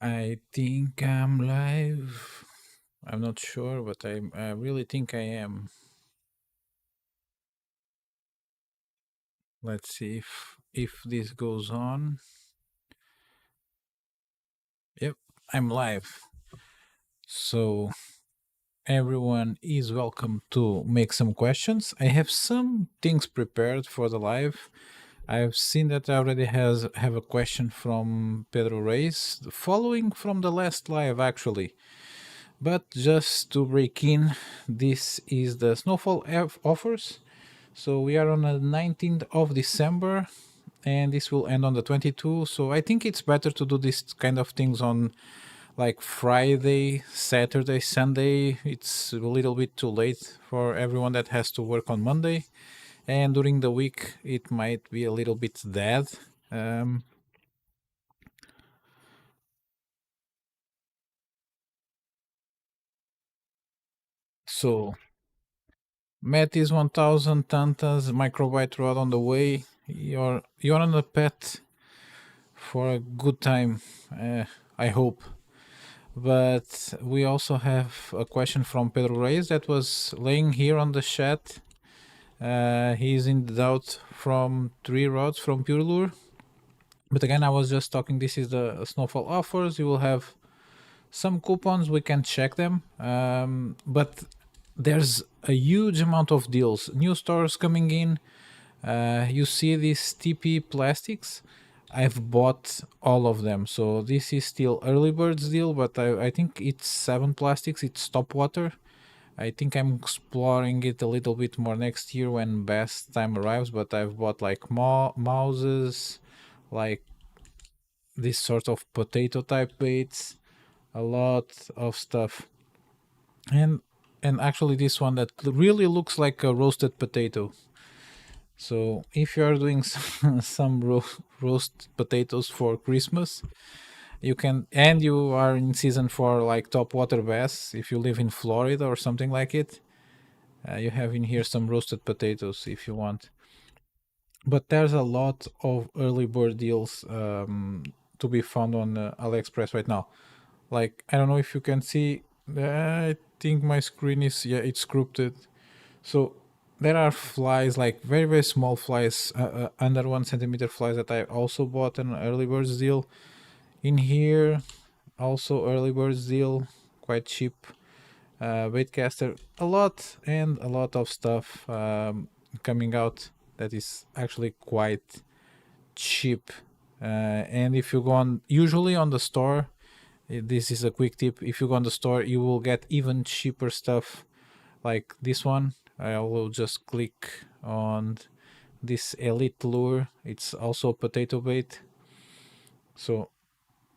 I think I'm live. I'm not sure, but I really think I am. Let's see if this goes on. Yep, I'm live. So everyone is welcome to make some questions. I have some things prepared for the live. I've seen that I already have a question from Pedro Reis, following from the last live actually. But just to break in, this is the Snowfall offers. So we are on the 19th of December and this will end on the 22nd. So I think it's better to do this kind of things on like Friday, Saturday, Sunday. It's a little bit too late for everyone that has to work on Monday. And during the week, it might be a little bit dead. Um, so Metis 1000 Tantas, microbyte rod on the way. You're on a pet for a good time, I hope. But we also have a question from Pedro Reis that was laying here on the chat. He's in doubt from 3 rods from Pure Lure. But again, I was just talking. This is the Snowfall offers. You will have some coupons. We can check them. But there's a huge amount of deals. New stores coming in. You see these TP plastics. I've bought all of them. So this is still early birds deal, but I think it's 7 plastics. It's top water. I think I'm exploring it a little bit more next year when best time arrives. But I've bought like mouses, like this sort of potato type baits, a lot of stuff, and actually this one that really looks like a roasted potato. So if you are doing some roast potatoes for Christmas, you can, and you are in season for like top water bass. If you live in Florida or something like it, you have in here some roasted potatoes if you want. But there's a lot of early bird deals to be found on AliExpress right now. Like I don't know if you can see. I think my screen is, yeah, it's scripted. So there are flies, like very very small flies, under 1 centimeter flies that I also bought an early birds deal. In here, also early birds deal, quite cheap. Baitcaster, a lot and a lot of stuff coming out that is actually quite cheap. And if you go on, usually on the store, this is a quick tip. If you go on the store, you will get even cheaper stuff like this one. I will just click on this elite lure. It's also potato bait. So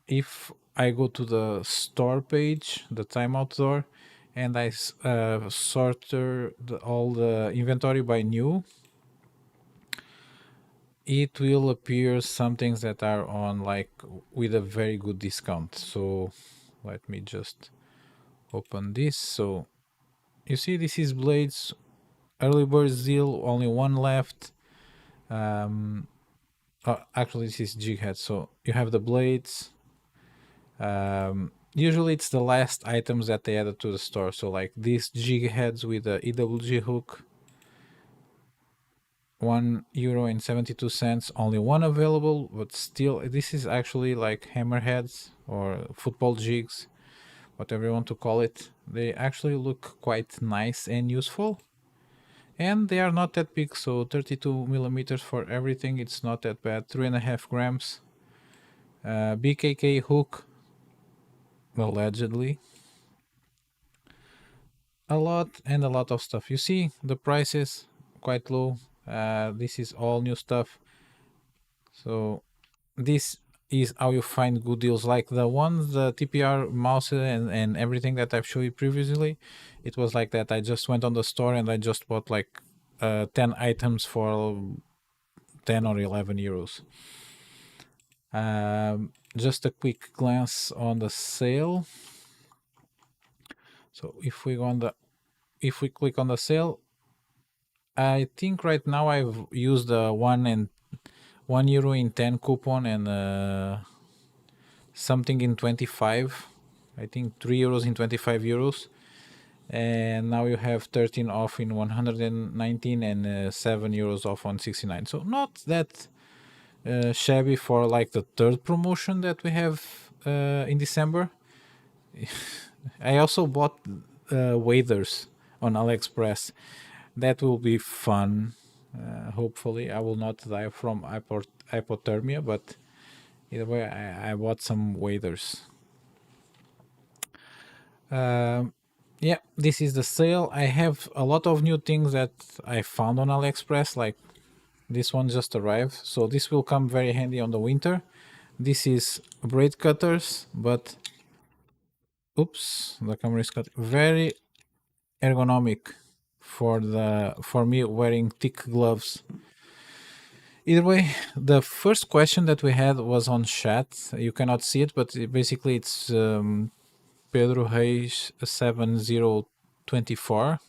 if I go to the store page, the Time Outdoor, and I sort all the inventory by new, it will appear some things that are on like with a very good discount. So let me just open this. So you see, this is blades, early bird deal, only one left. Um, Actually, this is jig head. So you have the blades. Usually, it's the last items that they added to the store. So like these jig heads with the EWG hook, €1.72. Only one available, but still, this is actually like hammerheads or football jigs, whatever you want to call it. They actually look quite nice and useful. And they are not that big, so 32 millimeters for everything. It's not that bad. 3.5 grams. BKK hook, allegedly. A lot and a lot of stuff. You see the prices quite low. This is all new stuff. So this is how you find good deals, like the ones, the TPR mouse and everything that I've showed you previously. It was like that. I just went on the store and I just bought like 10 items for 10 or 11 euros. Just a quick glance on the sale. So if we click on the sale, I think right now I've used the €1 in 10 coupon and something in 25, I think 3 euros in 25 euros, and now you have 13 off in 119 and 7 euros off on 69. So not that shabby for like the third promotion that we have in December. I also bought waders on AliExpress. That will be fun. Hopefully, I will not die from hypothermia, but either way, I bought some waders. Yeah, this is the sale. I have a lot of new things that I found on AliExpress, like this one just arrived. So this will come very handy on the winter. This is braid cutters, but oops, the camera is cut. Very ergonomic for me wearing thick gloves. Either way, the first question that we had was on chat. You cannot see it, but basically it's Pedro Reis 7024.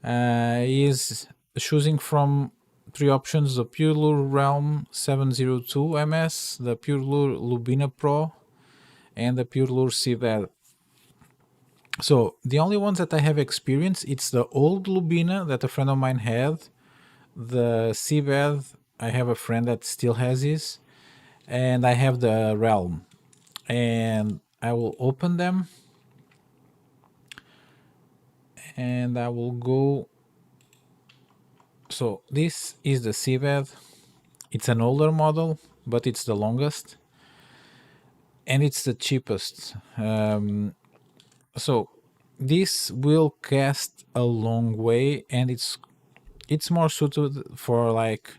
He is choosing from three options: the Pure Lure Realm 702 MS, the Pure Lure Lubina Pro, and the Pure Lure Seabed. So the only ones that I have experienced, it's the old Lubina that a friend of mine had. The Seabed, I have a friend that still has this, and I have the Realm. And I will open them, and I will go. So this is the Seabed. It's an older model, but it's the longest, and it's the cheapest. So this will cast a long way, and it's more suited for like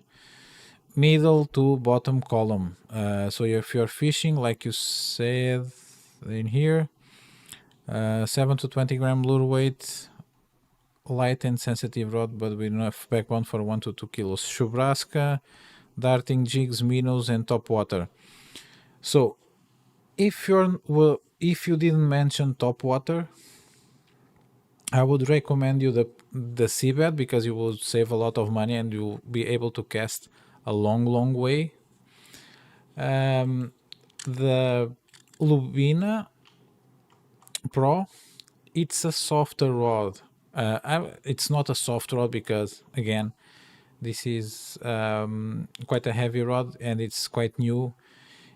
middle to bottom column. So if you're fishing, like you said in here, 7 to 20 gram lure weight, light and sensitive rod, but with enough backbone for 1 to 2 kilos. Shubraska, darting jigs, minnows, and top water. So if you didn't mention top water, I would recommend you the seabed, because you will save a lot of money and you'll be able to cast a long way. The Lubina Pro, it's a softer rod. It's not a soft rod because, again, this is quite a heavy rod and it's quite new.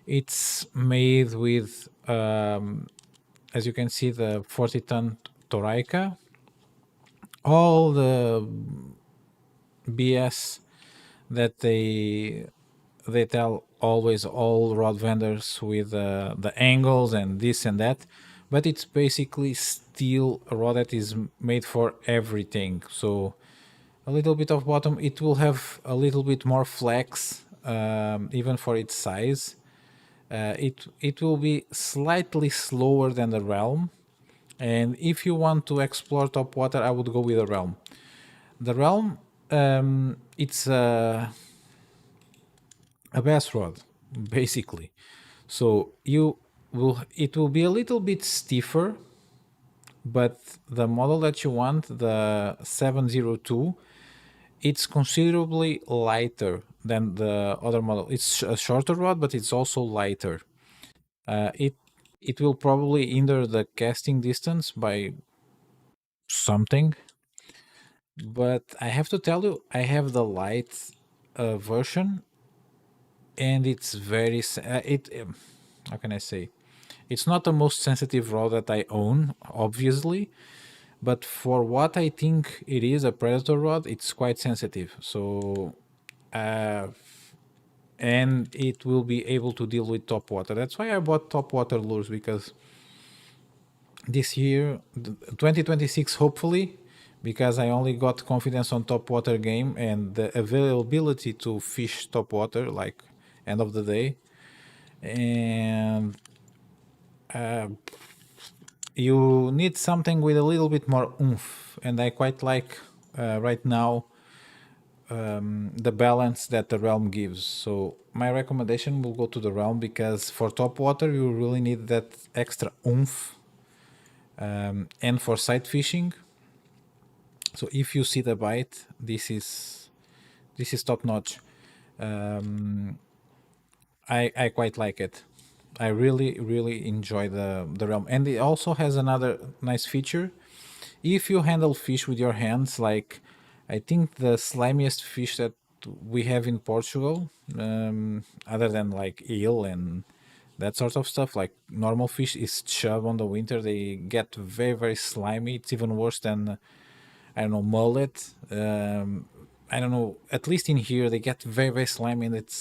It's made with, as you can see, the 40-ton Toraica. All the BS that they tell always all rod vendors with the angles and this and that, but it's basically still a rod that is made for everything. So a little bit of bottom, it will have a little bit more flex, even for its size. It will be slightly slower than the Realm, and if you want to explore top water, I would go with the Realm. The Realm, it's a bass rod, basically. So it will be a little bit stiffer, but the model that you want, the 702, it's considerably lighter than the other model. It's a shorter rod, but it's also lighter. It will probably hinder the casting distance by something, but I have to tell you, I have the light version, and it's very how can I say, it's not the most sensitive rod that I own, obviously, but for what I think it is, a predator rod, it's quite sensitive. So and it will be able to deal with top water. That's why I bought top water lures, because this year, 2026, hopefully, because I only got confidence on top water game and the availability to fish top water, like end of the day, and you need something with a little bit more oomph, and I quite like right now the balance that the Realm gives. So my recommendation will go to the Realm, because for top water you really need that extra oomph, and for sight fishing. So if you see the bite, this is top notch. I quite like it. I really enjoy the realm, and it also has another nice feature. If you handle fish with your hands, like I think the slimiest fish that we have in Portugal, other than like eel and that sort of stuff, like normal fish, is chub on the winter. They get very slimy. It's even worse than I don't know, mullet. I don't know. At least in here, they get very slimy, and it.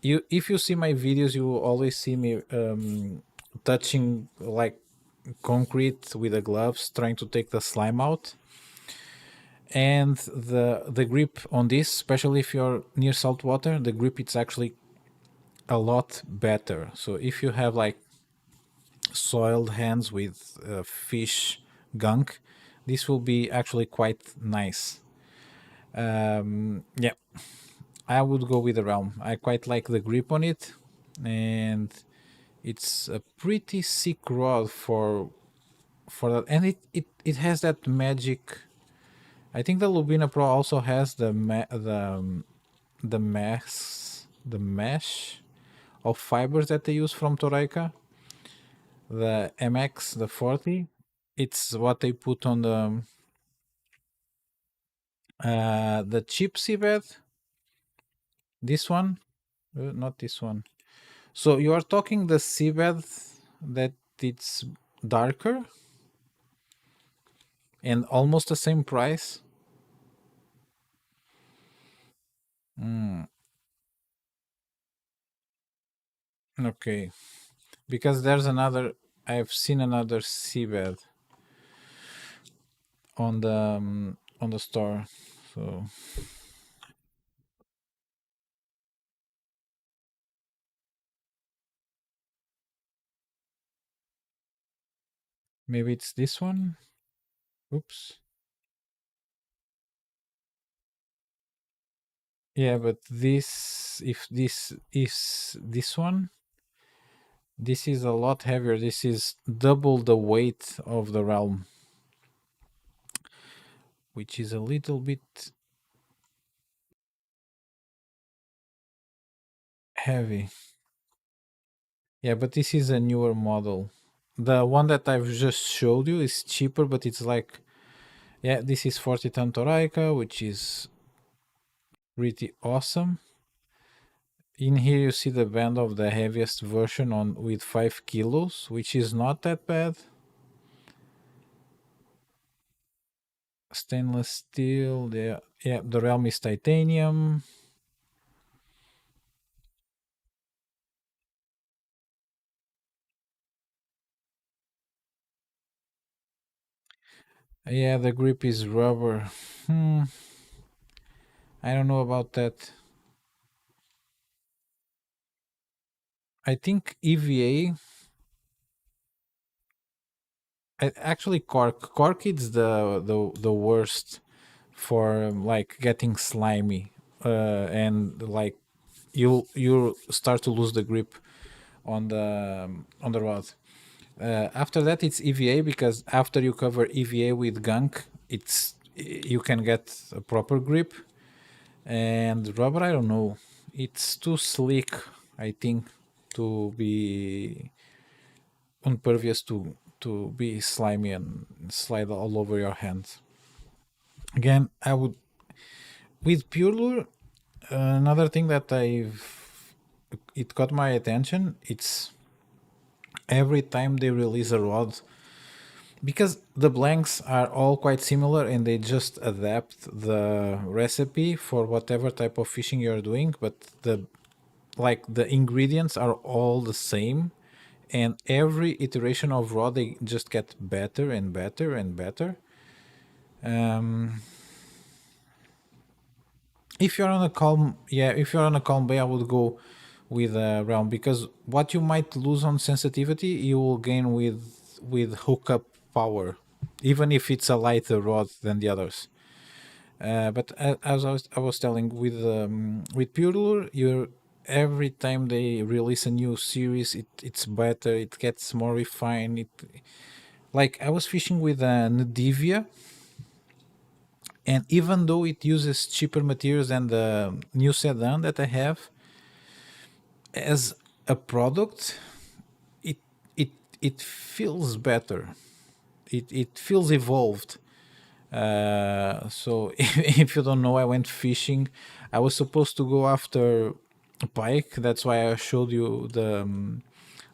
You if you see my videos, you will always see me touching like concrete with the gloves, trying to take the slime out. And the grip on this, especially if you're near salt water, the grip it's actually a lot better. So if you have like soiled hands with fish gunk, this will be actually quite nice. Yeah, I would go with the realm. I quite like the grip on it, and it's a pretty sick rod for that, and it has that magic. I think the Lubina Pro also has the mesh of fibers that they use from Toraika, the MX, the 40. It's what they put on the cheap seabed. This one, not this one. So you are talking the seabed that it's darker and almost the same price. Okay, because there's another. I've seen another seabed on the store. So maybe it's this one. Oops. Yeah, but this if this is this one, this is a lot heavier. This is double the weight of the realm, which is a little bit heavy. Yeah, but this is a newer model. The one that I've just showed you is cheaper, but it's like, yeah, this is 40 ton Toraika, which is pretty awesome. In here you see the band of the heaviest version on with 5 kilos, which is not that bad. Stainless steel, yeah, the realm is titanium. Yeah, the grip is rubber. Hmm, I don't know about that. I think EVA, actually cork is the worst for like getting slimy, and like you start to lose the grip on the rod. After that, it's EVA, because after you cover EVA with gunk, you can get a proper grip. And rubber, I don't know, it's too slick, I think, to be impervious to be slimy and slide all over your hands. Again, I would with pure lure. Another thing that it caught my attention. It's every time they release a rod, because the blanks are all quite similar and they just adapt the recipe for whatever type of fishing you're doing, but the ingredients are all the same, and every iteration of rod they just get better and better and better. um if you're on a calm Yeah, if you're on a calm bay, I would go with a round, because what you might lose on sensitivity you will gain with hookup power, even if it's a lighter rod than the others. But as I was telling, with Pure Lure, you're every time they release a new series, it's better. It gets more refined. Like I was fishing with Nadivia, and even though it uses cheaper materials than the new sedan that I have, as a product, it it it feels better. It feels evolved. So if you don't know, I went fishing. I was supposed to go after pike. That's why I showed you the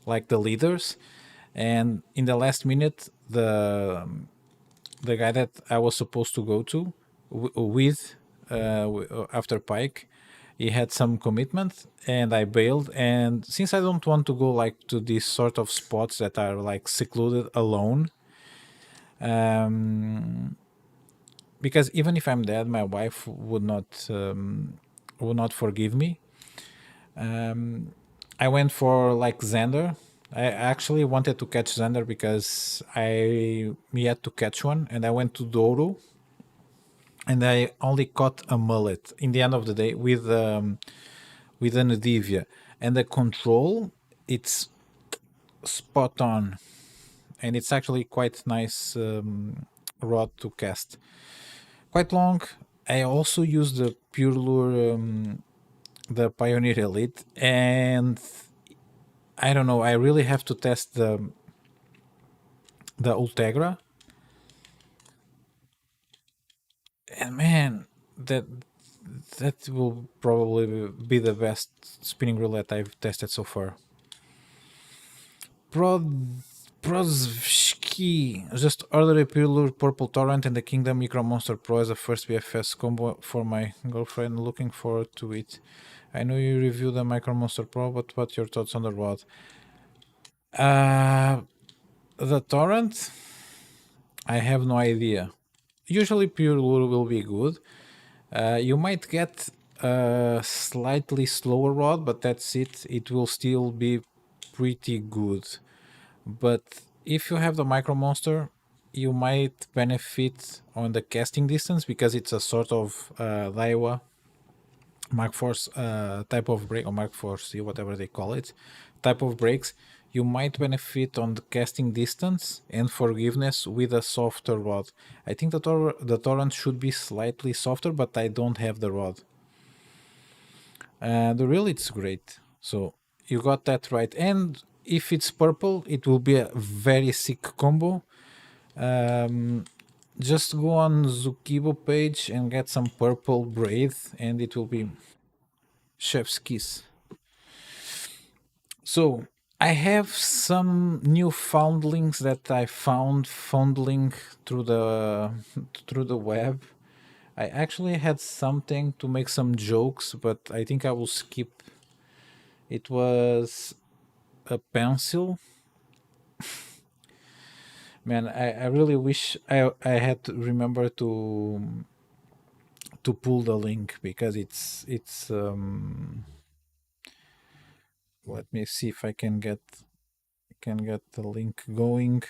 like the leaders. And in the last minute, the guy that I was supposed to go to with after pike, he had some commitment, and I bailed. And since I don't want to go like to these sort of spots that are like secluded alone, um, because even if I'm dead, my wife would not forgive me. Um, I went for like Xander. I actually wanted to catch Xander because I yet to catch one, and I went to Douro, and I only caught a mullet in the end of the day with an Adivia, and the control, it's spot on, and it's actually quite nice rod to cast. Quite long. I also use the Pure Lure, the Pioneer Elite, and I don't know. I really have to test the Ultegra, and man, that will probably be the best spinning reel that I've tested so far. Prod Prozvski. Just order a Pure Purple Torrent and the Kingdom Micro Monster Pro as a first BFS combo for my girlfriend. Looking forward to it. I know you reviewed the Micro Monster Pro, but what your thoughts on the rod? Uh, the Torrent, I have no idea. Usually Pure Lure will be good. You might get a slightly slower rod, but that's it. It will still be pretty good. But if you have the Micro Monster, you might benefit on the casting distance because it's a sort of Daiwa Mark Force type of brake, or Mark Force, whatever they call it, type of brakes. You might benefit on the casting distance and forgiveness with a softer rod. I think the Torrent should be slightly softer, but I don't have the rod. The reel, it's great. So you got that right. And if it's purple, it will be a very sick combo. Just go on Zukibo page and get some purple braid, and it will be chef's kiss. So I have some new foundlings that I found fondling through the web. I actually had something to make some jokes, but I think I will skip. It was a pencil. Man, I really wish I had to remember to pull the link because it's let me see if I can get the link going.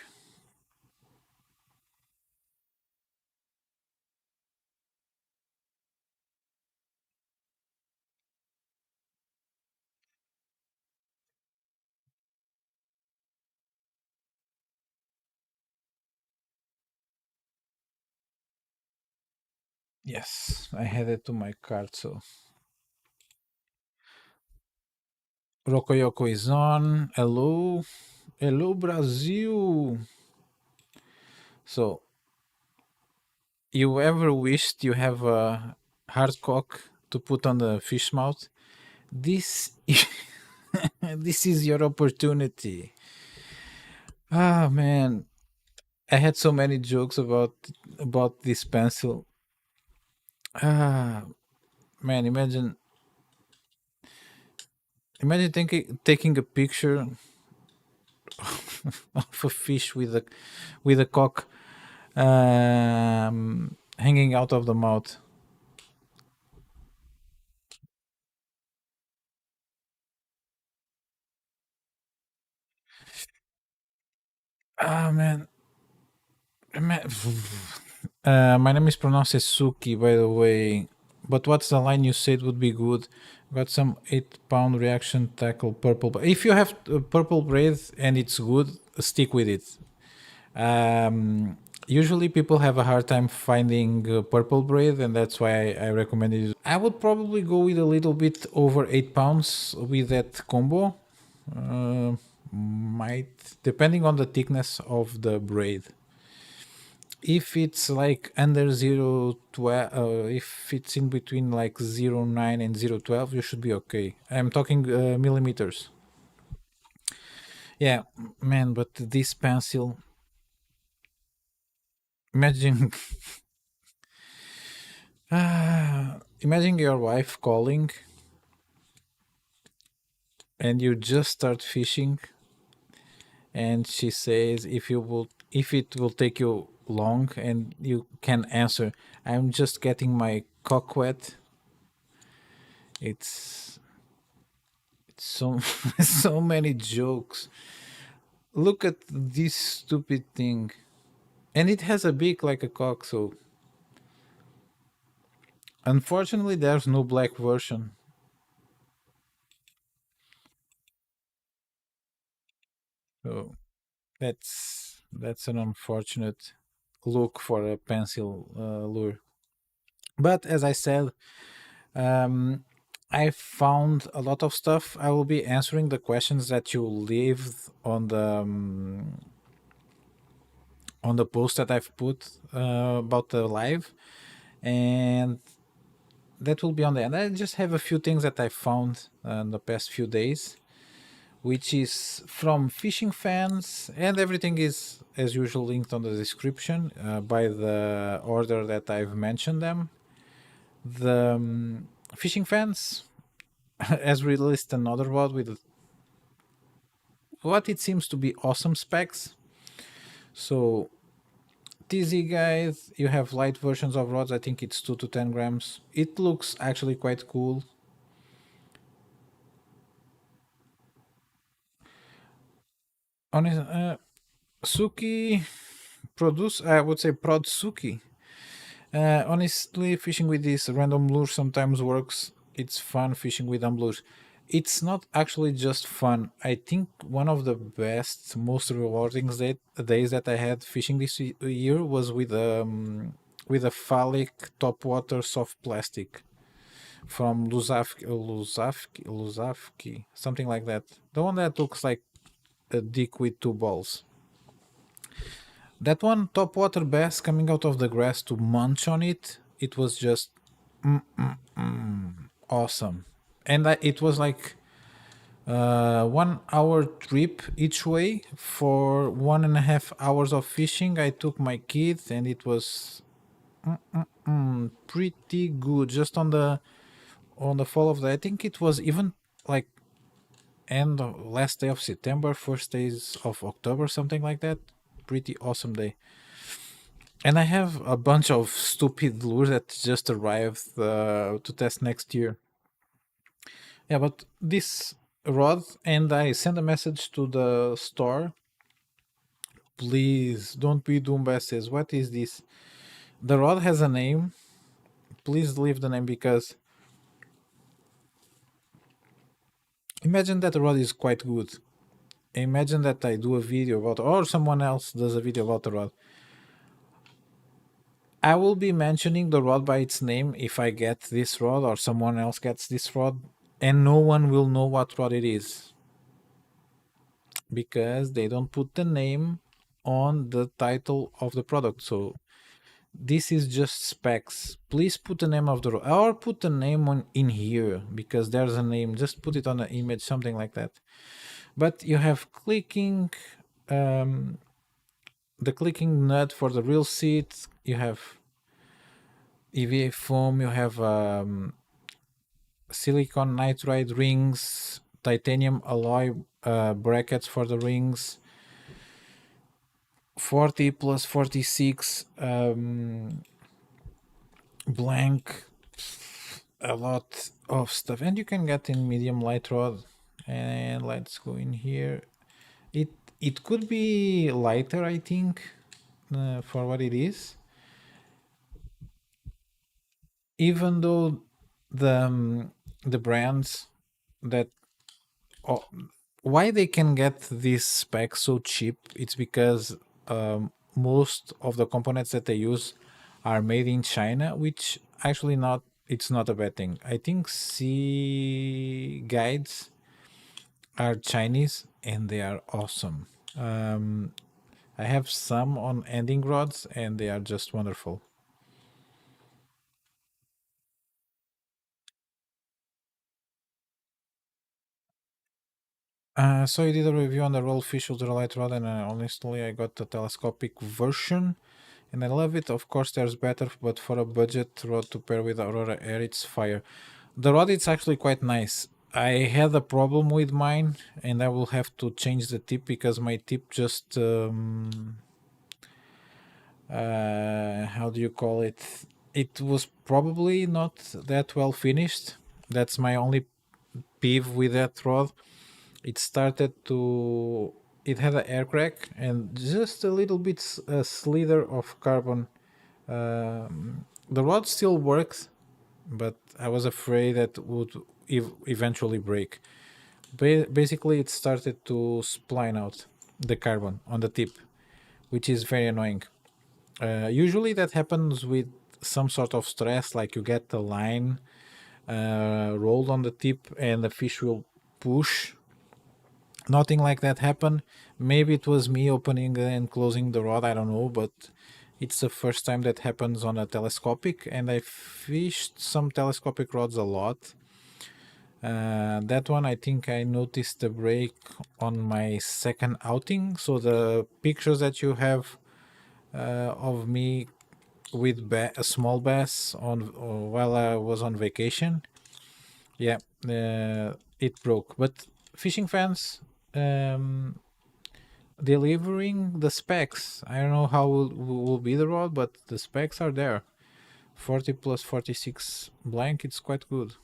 Yes, I had it to my card. So Rokoyoko is on. Hello, hello Brazil. So you ever wished you have a hard cock to put on the fish mouth? This this is your opportunity. Ah man, I had so many jokes about this pencil. Ah man, imagine taking a picture of a fish with a cock hanging out of the mouth. Ah man, Ma- my name is pronounced as Suki, by the way. But what's the line you said would be good? Got some 8 pound reaction tackle purple. But if you have purple braid and it's good, stick with it. Usually people have a hard time finding purple braid, and that's why I recommended it. I would probably go with a little bit over 8 pounds with that combo. Uh, might depending on the thickness of the braid. If it's like under 0.12, if it's in between like 0.9 and 0.12, you should be okay. I'm talking millimeters. Yeah, man, but this pencil, imagine, imagine your wife calling and you just start fishing, and she says if it will take you long, and you can answer, I'm just getting my cock wet. It's so so many jokes. Look at this stupid thing, and it has a beak like a cock. So unfortunately, there's no black version. So that's an unfortunate look for a pencil lure. But as I said, um, I found a lot of stuff. I will be answering the questions that you leave on the post that I've put about the live, and that will be on the end. I just have a few things that I found in the past few days, which is from fishing fans, and everything is as usual linked on the description by the order that I've mentioned them. The fishing fans has released another rod with what it seems to be awesome specs. So TZ guys, you have light versions of rods. I think it's 2 to 10 grams. It looks actually quite cool. Honest, Suki produce, I would say Prod Suki. Honestly, fishing with this random lure sometimes works. It's fun fishing with lures. It's not actually just fun. I think one of the best, most rewarding days that I had fishing this year was with a phallic topwater soft plastic from Luzavki, something like that. The one that looks like a dick with two balls. That one topwater bass coming out of the grass to munch on it, it was just awesome. And it was like 1 hour trip each way for 1.5 hours of fishing. I took my kids, and it was pretty good. Just on the fall of the, I think it was even like end of last day of September, first days of October, something like that. Pretty awesome day. And I have a bunch of stupid lures that just arrived to test next year. Yeah, but this rod, and I sent a message to the store. Please don't be doombasses. What is this? The rod has a name. Please leave the name, because imagine that the rod is quite good. Imagine that I do a video about, or someone else does a video about the rod. I will be mentioning the rod by its name if I get this rod or someone else gets this rod, and no one will know what rod it is because they don't put the name on the title of the product. So this is just specs. Please put the name of the rod, or put the name on in here, because there's a name. Just put it on the image, something like that. But you have clicking, um, the clicking nut for the reel seat. You have EVA foam. You have silicon nitride rings, titanium alloy brackets for the rings, 40 plus 46 blank, a lot of stuff, and you can get in medium light rod. And let's go in here. It could be lighter, I think, for what it is, even though the brands that, oh, why they can get these specs so cheap, it's because most of the components that they use are made in China, which actually not, it's not a bad thing. I think Sea Guides are Chinese and they are awesome. Um, I have some on ending rods and they are just wonderful. So I did a review on the roll fish ultralight rod, and honestly, I got the telescopic version, and I love it. Of course, there's better, but for a budget rod to pair with Aurora Air, it's fire. The rod is actually quite nice. I had a problem with mine, and I will have to change the tip because my tip just how do you call it? It was probably not that well finished. That's my only peeve with that rod. It started to it had an air crack and just a little bit a slither of carbon. The rod still works, but I was afraid that would eventually break. Basically, it started to spline out the carbon on the tip, which is very annoying. Usually, that happens with some sort of stress, like you get the line rolled on the tip and the fish will push. Nothing like that happened. Maybe it was me opening and closing the rod, I don't know, but it's the first time that happens on a telescopic, and I fished some telescopic rods a lot. That one, I think I noticed the break on my second outing. So the pictures that you have of me with a small bass on while I was on vacation, yeah, it broke. But fishing fans, um, delivering the specs. I don't know how will be the rod, but the specs are there. 40 plus 46 blank, it's quite good.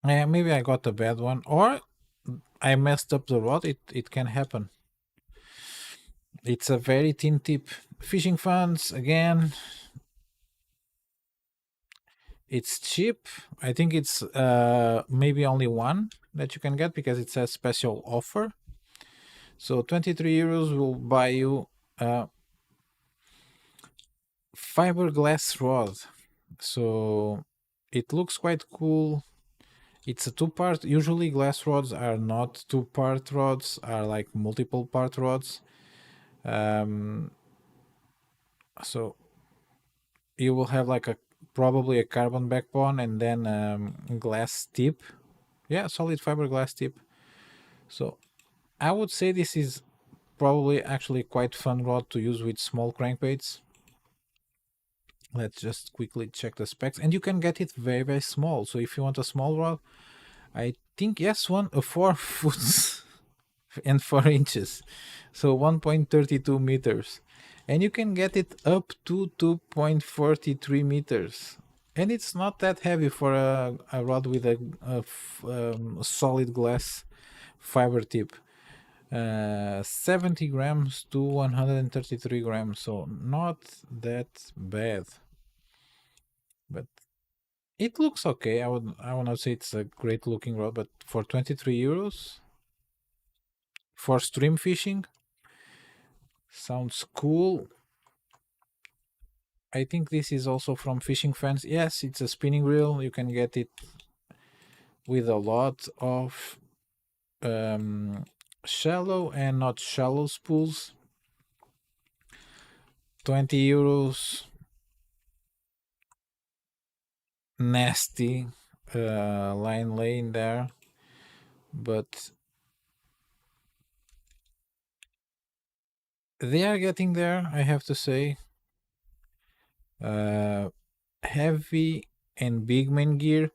Yeah, maybe I got a bad one, or I messed up the rod. It can happen. It's a very thin tip. Fishing fans again. It's cheap. I think it's maybe only one that you can get because it's a special offer. So 23 euros will buy you a fiberglass rod. So it looks quite cool. It's a two-part. Usually glass rods are not two-part rods, are like multiple part rods. Um, so you will have like a probably a carbon backbone and then glass tip. Yeah, solid fiberglass tip. So I would say this is probably actually quite fun rod to use with small crankbaits. Let's just quickly check the specs, and you can get it very small. So if you want a small rod, I think yes, one a 4 foot and 4 inches, so 1.32 meters, and you can get it up to 2.43 meters, and it's not that heavy for a rod with a solid glass fiber tip. 70 grams to 133 grams, so not that bad, but it looks okay. I would not say it's a great looking rod, but for 23 euros for stream fishing, sounds cool. I think this is also from Fishing Fans. Yes, it's a spinning reel. You can get it with a lot of um, shallow and not shallow spools. 20 euros. Nasty line laying there. But they are getting there, I have to say. Uh, Heavy and big main gear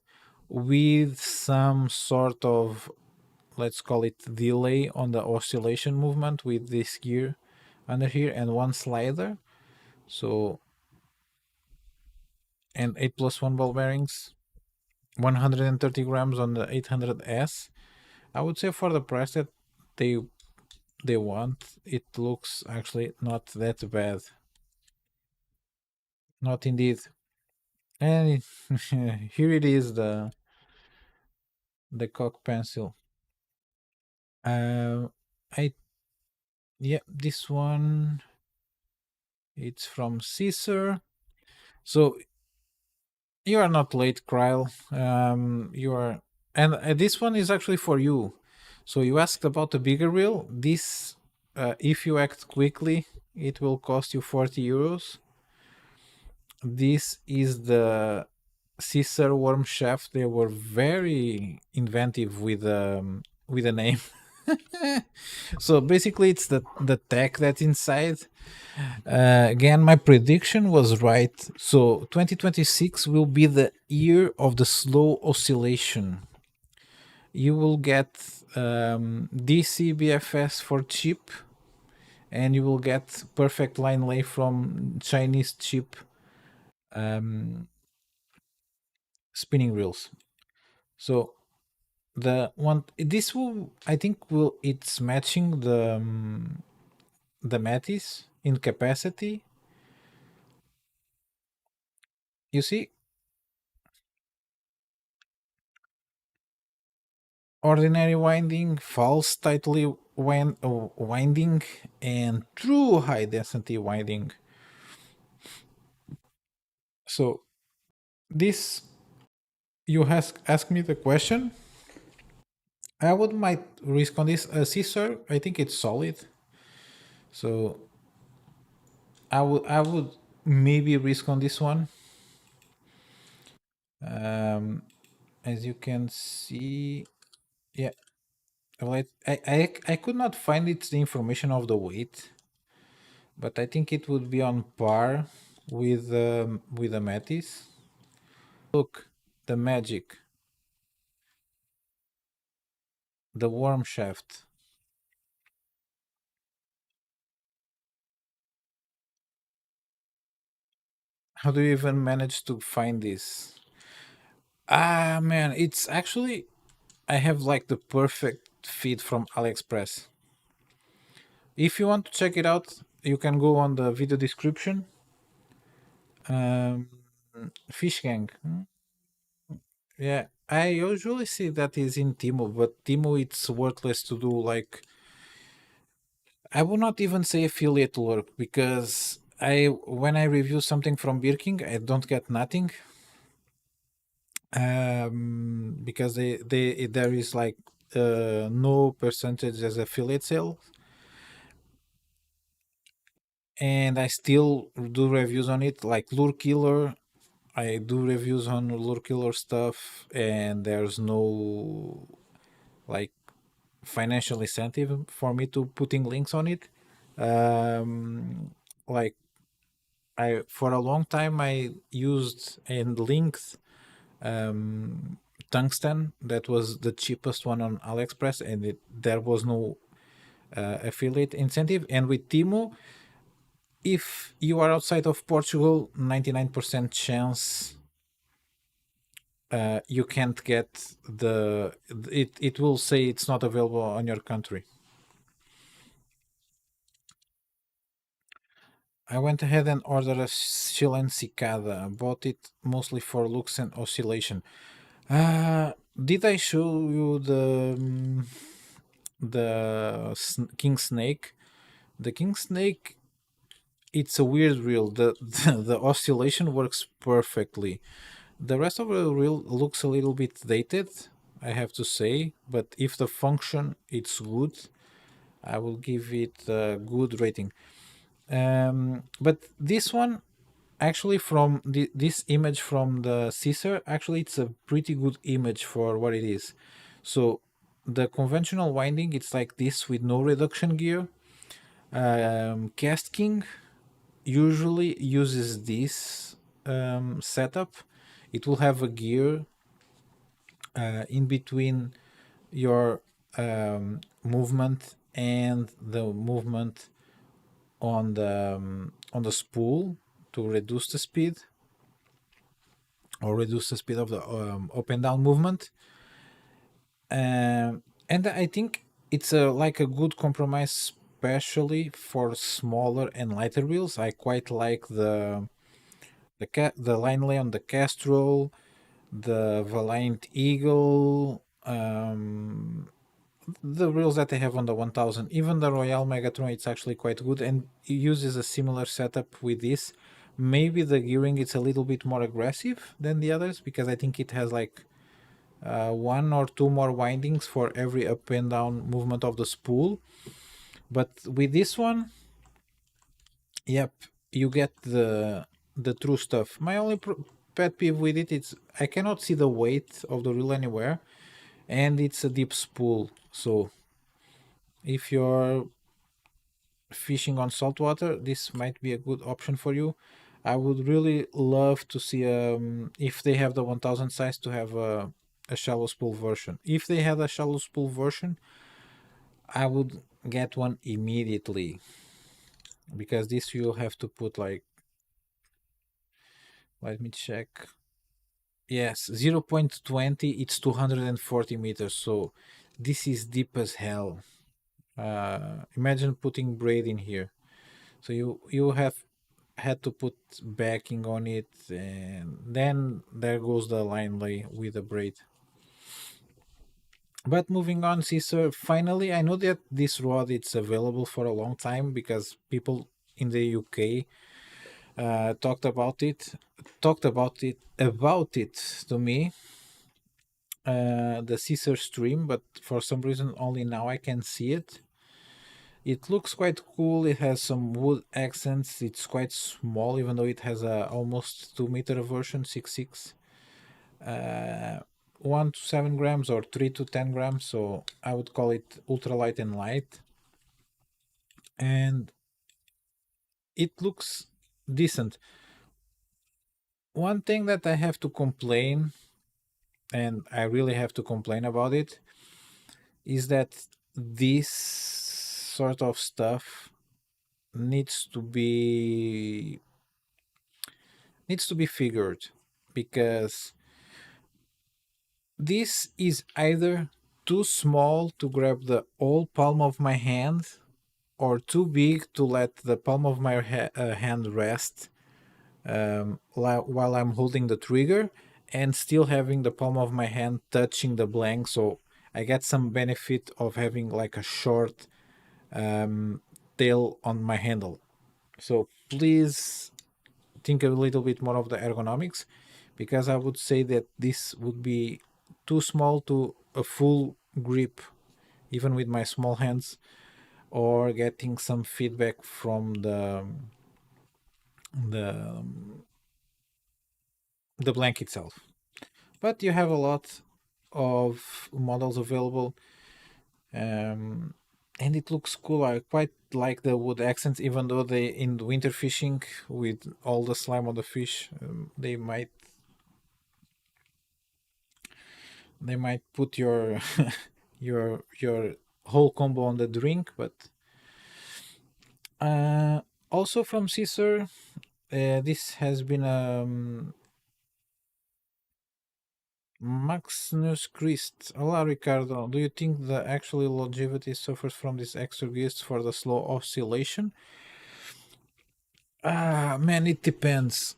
with some sort of, let's call it, delay on the oscillation movement with this gear under here and one slider. So, and 8 plus 1 ball bearings, 130 grams on the 800S. I would say for the price that they they want, it looks actually not that bad. Not indeed. And here it is, the cock pencil. Uh, I Yeah, this one, it's from Seasir. So you are not late, Kryle. You are. And this one is actually for you. So you asked about the bigger reel. This, if you act quickly, it will cost you 40 euros. This is the Caesar worm shaft. They were very inventive with the name. So basically, it's the tech that's inside. Again, my prediction was right. So 2026 will be the year of the slow oscillation. You will get DC BFS for cheap, and you will get perfect line lay from Chinese cheap um, spinning reels. So the one this will, I think, will it's matching the Metis in capacity. You see, ordinary winding, false tightly winding, and true high density winding. So this, you ask me the question. I would might risk on this. Caesar, I think it's solid. So I would maybe risk on this one. Um, as you can see, yeah. Well, I could not find it the information of the weight, but I think it would be on par with the Metis. Look, the magic, the worm shaft. How do you even manage to find this? Ah man, it's actually, I have like the perfect feed from AliExpress. If you want to check it out, you can go on the video description. Um, Fish Gang. Yeah, I usually see that is in Timo, but Timo it's worthless to do. Like, I would not even say affiliate work because I when I review something from Birking, I don't get nothing. Because there is like no percentage as affiliate sale, and I still do reviews on it, like Lure Killer. I do reviews on Lure Killer stuff, and there's no like financial incentive for me to putting links on it. Like, I for a long time I used and linked um, tungsten. That was the cheapest one on AliExpress, and there was no affiliate incentive. And with Timo, if you are outside of Portugal, 99% chance you can't get it will say it's not available on your country. I went ahead and ordered a Chilent Cicada. I bought it mostly for looks and oscillation. Did I show you the king snake? The king snake, it's a weird reel. The oscillation works perfectly. The rest of the reel looks a little bit dated, I have to say, but if the function it's good, I will give it a good rating. But this one, actually, from this image from the Caesar, actually it's a pretty good image for what it is. So the conventional winding, it's like this with no reduction gear. Cast King usually uses this setup. It will have a gear in between your movement and the movement on the spool to reduce the speed or reduce the speed of the up and down movement. And I think it's a like a good compromise, especially for smaller and lighter wheels. I quite like the line lay on the Castrol, the Valiant Eagle, the reels that they have on the 1000. Even the Royale Megatron, it's actually quite good, and it uses a similar setup with this. Maybe the gearing it's a little bit more aggressive than the others because I think it has like one or two more windings for every up and down movement of the spool. But with this one, yep, you get the true stuff. My only pet peeve with it is I cannot see the weight of the reel anywhere, and it's a deep spool. So if you're fishing on saltwater, this might be a good option for you. I would really love to see if they have the 1000 size to have a shallow spool version. If they had a shallow spool version, I would get one immediately, because this you'll have to put like, let me check. Yes, 0.20, it's 240 meters, so this is deep as hell. Imagine putting braid in here. So you have had to put backing on it, and then there goes the line lay with the braid. But moving on, Caesar, finally, I know that this rod it's available for a long time because people in the UK talked about it to me, the Caesar stream, but for some reason only now I can see it. It looks quite cool. It has some wood accents. It's quite small, even though it has a almost 2 meter version, 6.6. 1 to 7 grams or 3 to 10 grams. So I would call it ultralight and light. And it looks decent. One thing that I have to complain, and I really have to complain about it, is that this sort of stuff needs to be figured, because this is either too small to grab the whole palm of my hand, or too big to let the palm of my hand rest while I'm holding the trigger, and still having the palm of my hand touching the blank, so I get some benefit of having like a short tail on my handle. So please think a little bit more of the ergonomics, because I would say that this would be too small to a full grip, even with my small hands, or getting some feedback from the the blank itself. But you have a lot of models available, um, and it looks cool. I quite like the wood accents, even though they in the winter fishing with all the slime on the fish, they might put your your whole combo on the drink. But also from Caesar, this has been Maximus Christ. Hola Ricardo, do you think the actually longevity suffers from this extra gears for the slow oscillation? Man, it depends.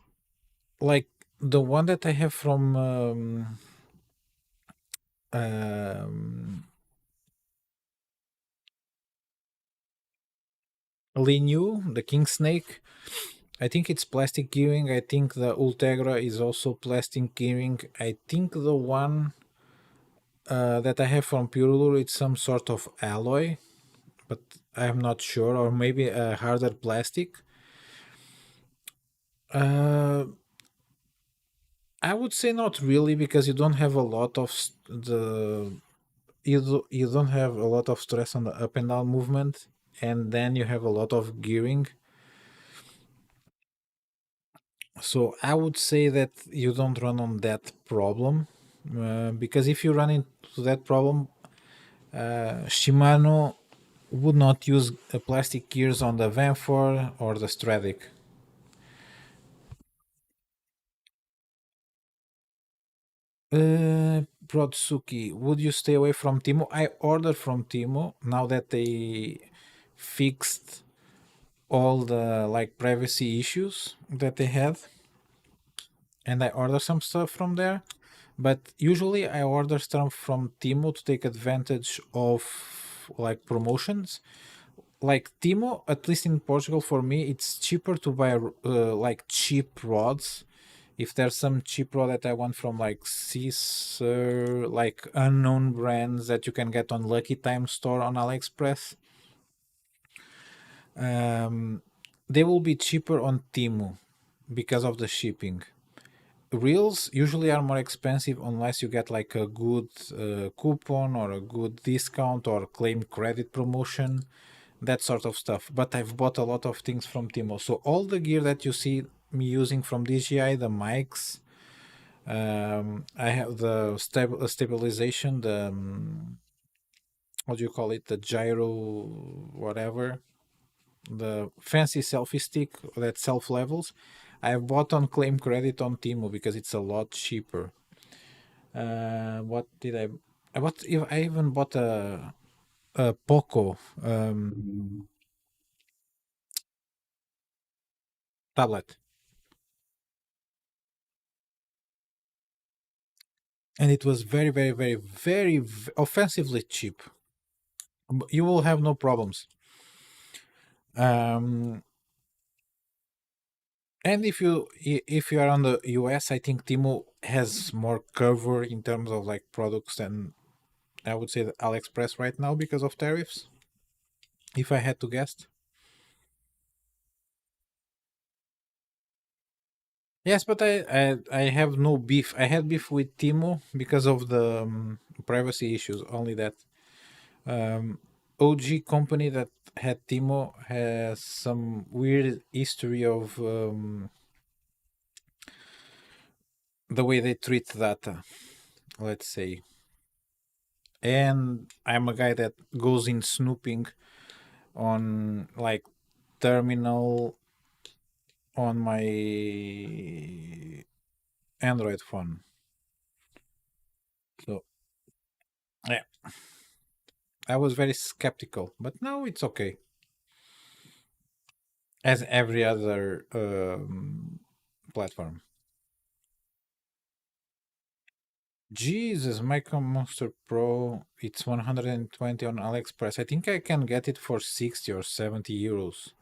Like the one that I have from Linyu, the king snake, I think it's plastic gearing. I think the Ultegra is also plastic gearing. I think the one that I have from Purelure, it's some sort of alloy, but I'm not sure, or maybe a harder plastic. Uh, I would say not really, because you don't have a lot of you don't have a lot of stress on the up and down movement, and then you have a lot of gearing. So I would say that you don't run on that problem, because if you run into that problem, Shimano would not use plastic gears on the Vanfor or the Stradic. Brodsuki, would you stay away from Timo? I ordered from Timo now that they fixed all the like privacy issues that they had, and I ordered some stuff from there. But usually I order stuff from Timo to take advantage of like promotions. Like Timo, at least in Portugal, for me, it's cheaper to buy like cheap rods, If there's some cheap rod that I want from like Seasir, like unknown brands that you can get on Lucky Time store on AliExpress, um, they will be cheaper on Temu because of the shipping. Reels usually are more expensive unless you get like a good coupon or a good discount or claim credit promotion, that sort of stuff. But I've bought a lot of things from Timo. So all the gear that you see me using from DJI, the mics, I have the stabilization, the what do you call it, the gyro, whatever, the fancy selfie stick that self levels. I've bought on claim credit on Timo because it's a lot cheaper. What did I? I even bought a Poco tablet, and it was very offensively cheap. You will have no problems. Um, and if you are on the US, I think Timo has more cover in terms of like products than I would say the AliExpress right now because of tariffs. If I had to guess. Yes, but I have no beef. I had beef with Timo because of the privacy issues. Only that OG company that had Timo has some weird history of the way they treat data, let's say. And I'm a guy that goes in snooping on like terminal on my Android phone. So yeah, I was very skeptical, but now it's okay. As every other platform. Jesus, Micro Monster Pro, it's 120 on AliExpress. I think I can get it for 60 or 70 euros,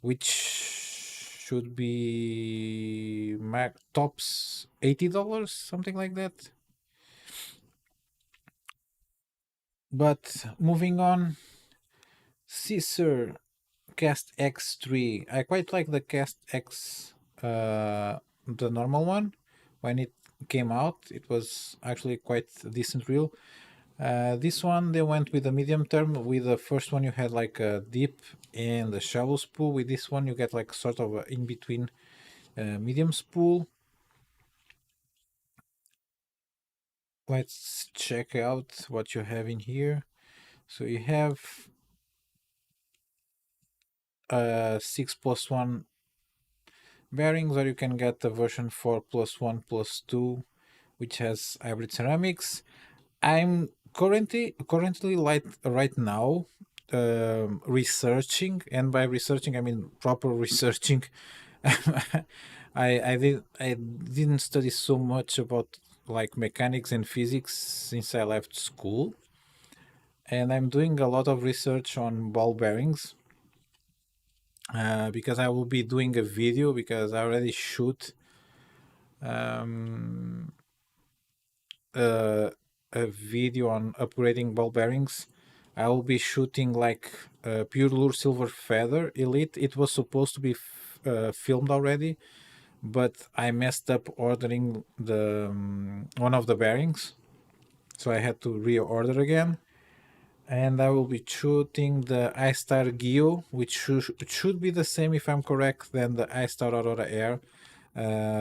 which should be tops $80, something like that. But moving on, Caesar Cast X3. I quite like the Cast X, the normal one. When it came out, it was actually quite a decent reel. This one they went with a medium term. With the first one you had like a deep and a shallow spool. With this one you get like sort of a in between medium spool. Let's check out what you have in here. So you have 6+1 bearings, or you can get the version 4+1+2, which has hybrid ceramics. I'm currently like right now researching, and by researching I mean proper researching. I didn't study so much about like mechanics and physics since I left school, and I'm doing a lot of research on ball bearings because I will be doing a video because I already shoot um, uh, a video on upgrading ball bearings. I will be shooting like Pure Lure Silver Feather Elite. It was supposed to be filmed already, but I messed up ordering the one of the bearings, so I had to reorder again. And I will be shooting the iStar Geo, which should be the same if I'm correct than the iStar Aurora Air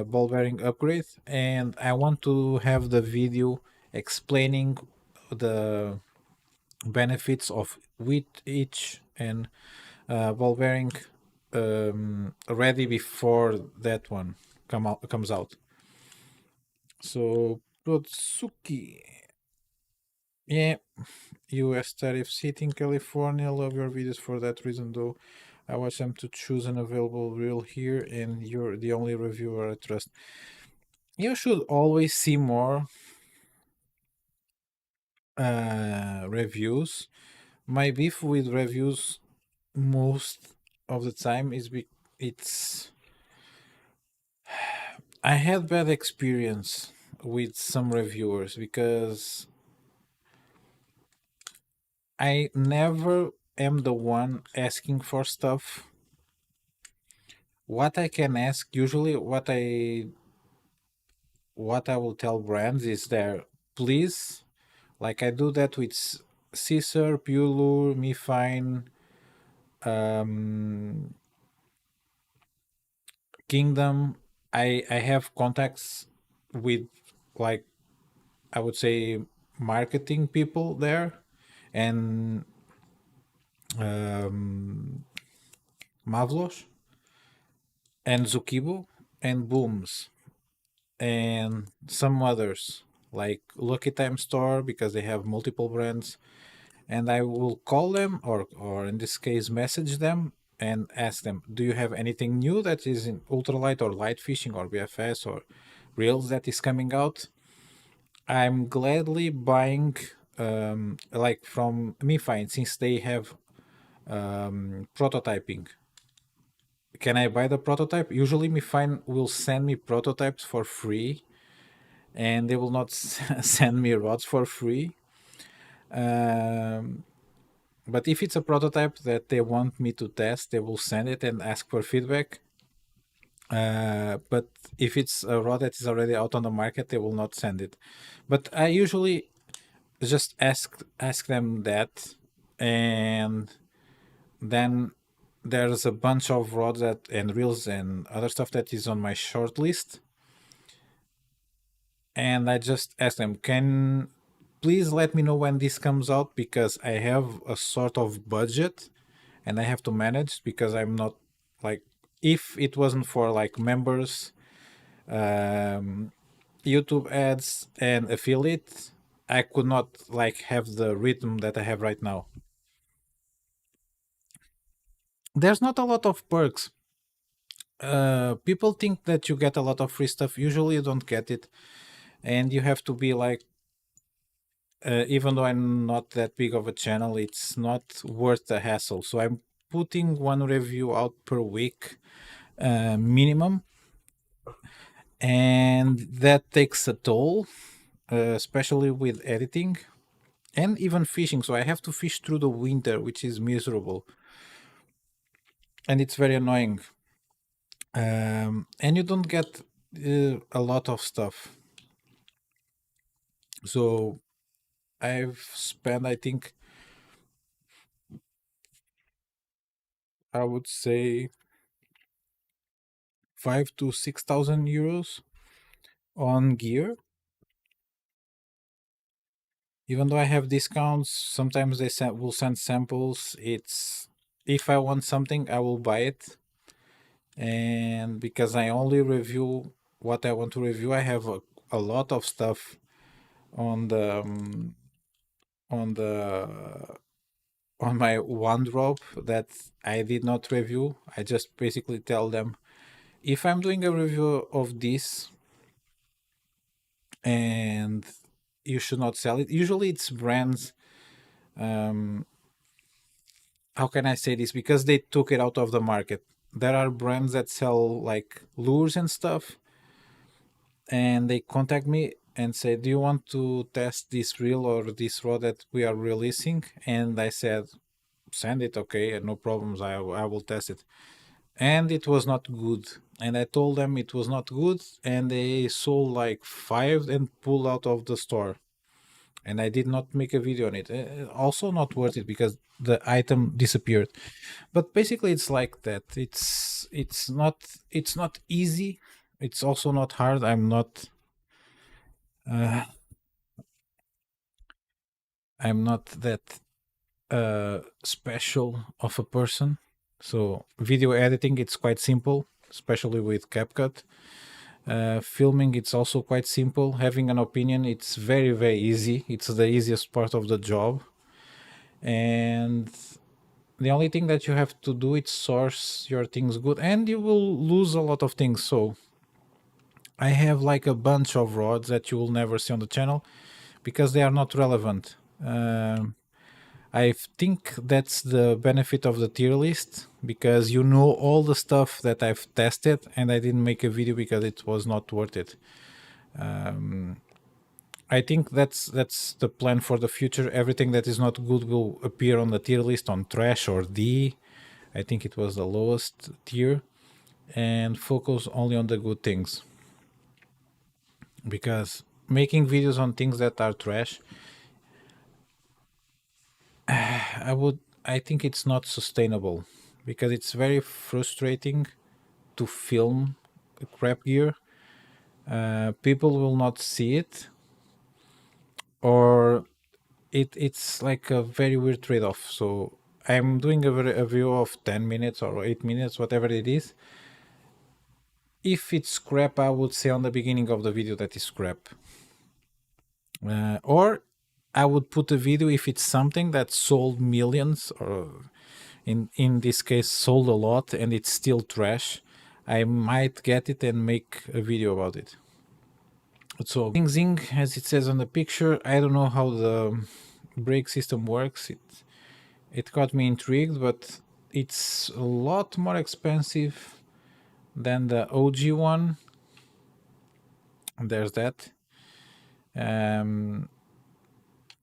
ball bearing upgrade. And I want to have the video explaining the benefits of with each and ball bearing ready before that one comes out. So Protsuki, yeah, US tariffs hitting California. Love your videos for that reason though. I watch them to choose an available reel here, and you're the only reviewer I trust. You should always see more reviews. My beef with reviews most of the time is it's I had bad experience with some reviewers because I never am the one asking for stuff. What I can ask, usually what I will tell brands is there, please, like I do that with Caesar, Pulur, Me Fine, um, Kingdom. I have contacts with, like, I would say, marketing people there, and um, Mavlos and Zukibo and Booms and some others like Lucky Time Store because they have multiple brands. And I will call them, or in this case, message them and ask them, do you have anything new that is in ultralight or light fishing or BFS or reels that is coming out? I'm gladly buying, like from MeFind, since they have prototyping. Can I buy the prototype? Usually MeFind will send me prototypes for free, and they will not send me rods for free. Um, but if it's a prototype that they want me to test, they will send it and ask for feedback. But if it's a rod that is already out on the market, they will not send it. But I usually just ask them that, and then there's a bunch of rods that and reels and other stuff that is on my short list, and I just ask them, can please let me know when this comes out because I have a sort of budget and I have to manage because I'm not, like, if it wasn't for like members, um, YouTube ads and affiliate, I could not like have the rhythm that I have right now. There's not a lot of perks. People think that you get a lot of free stuff. Usually, you don't get it, and you have to be like, even though I'm not that big of a channel, it's not worth the hassle. So I'm putting one review out per week, minimum, and that takes a toll, especially with editing and even fishing. So I have to fish through the winter, which is miserable, and it's very annoying. And you don't get a lot of stuff. So I've spent, I think, I would say 5 to 6 thousand euros on gear. Even though I have discounts, sometimes they will send samples. It's, if I want something, I will buy it, and because I only review what I want to review, I have a lot of stuff on on the on my OneDrop that I did not review. I just basically tell them, if I'm doing a review of this and you should not sell it. Usually it's brands, um how can I say this, because they took it out of the market. There are brands that sell like lures and stuff, and they contact me and say, do you want to test this reel or this rod that we are releasing? And I said, send it, okay, no problems, I will test it. And it was not good, and I told them it was not good, and they sold like five and pulled out of the store, and I did not make a video on it. Also not worth it because the item disappeared. But basically it's like that. It's not easy. It's also not hard. Uh, I'm not that special of a person. So video editing, it's quite simple, especially with CapCut. Filming, it's also quite simple. Having an opinion, it's very, very easy. It's the easiest part of the job. And the only thing that you have to do is source your things good, and you will lose a lot of things. So I have like a bunch of rods that you will never see on the channel because they are not relevant. I think that's the benefit of the tier list, because you know all the stuff that I've tested, and I didn't make a video because it was not worth it. I think that's the plan for the future. Everything that is not good will appear on the tier list on trash or D. I think it was the lowest tier, and focus only on the good things, because making videos on things that are trash, I think it's not sustainable, because it's very frustrating to film crap gear. People will not see it, or it's like a very weird trade-off. So I'm doing a video of 10 minutes or 8 minutes, whatever it is. If it's crap, I would say on the beginning of the video that is crap. Or I would put a video if it's something that sold millions, or in this case sold a lot, and it's still trash. I might get it and make a video about it. So Zing, as it says on the picture, I don't know how the brake system works. It got me intrigued, but it's a lot more expensive than the OG one. There's that.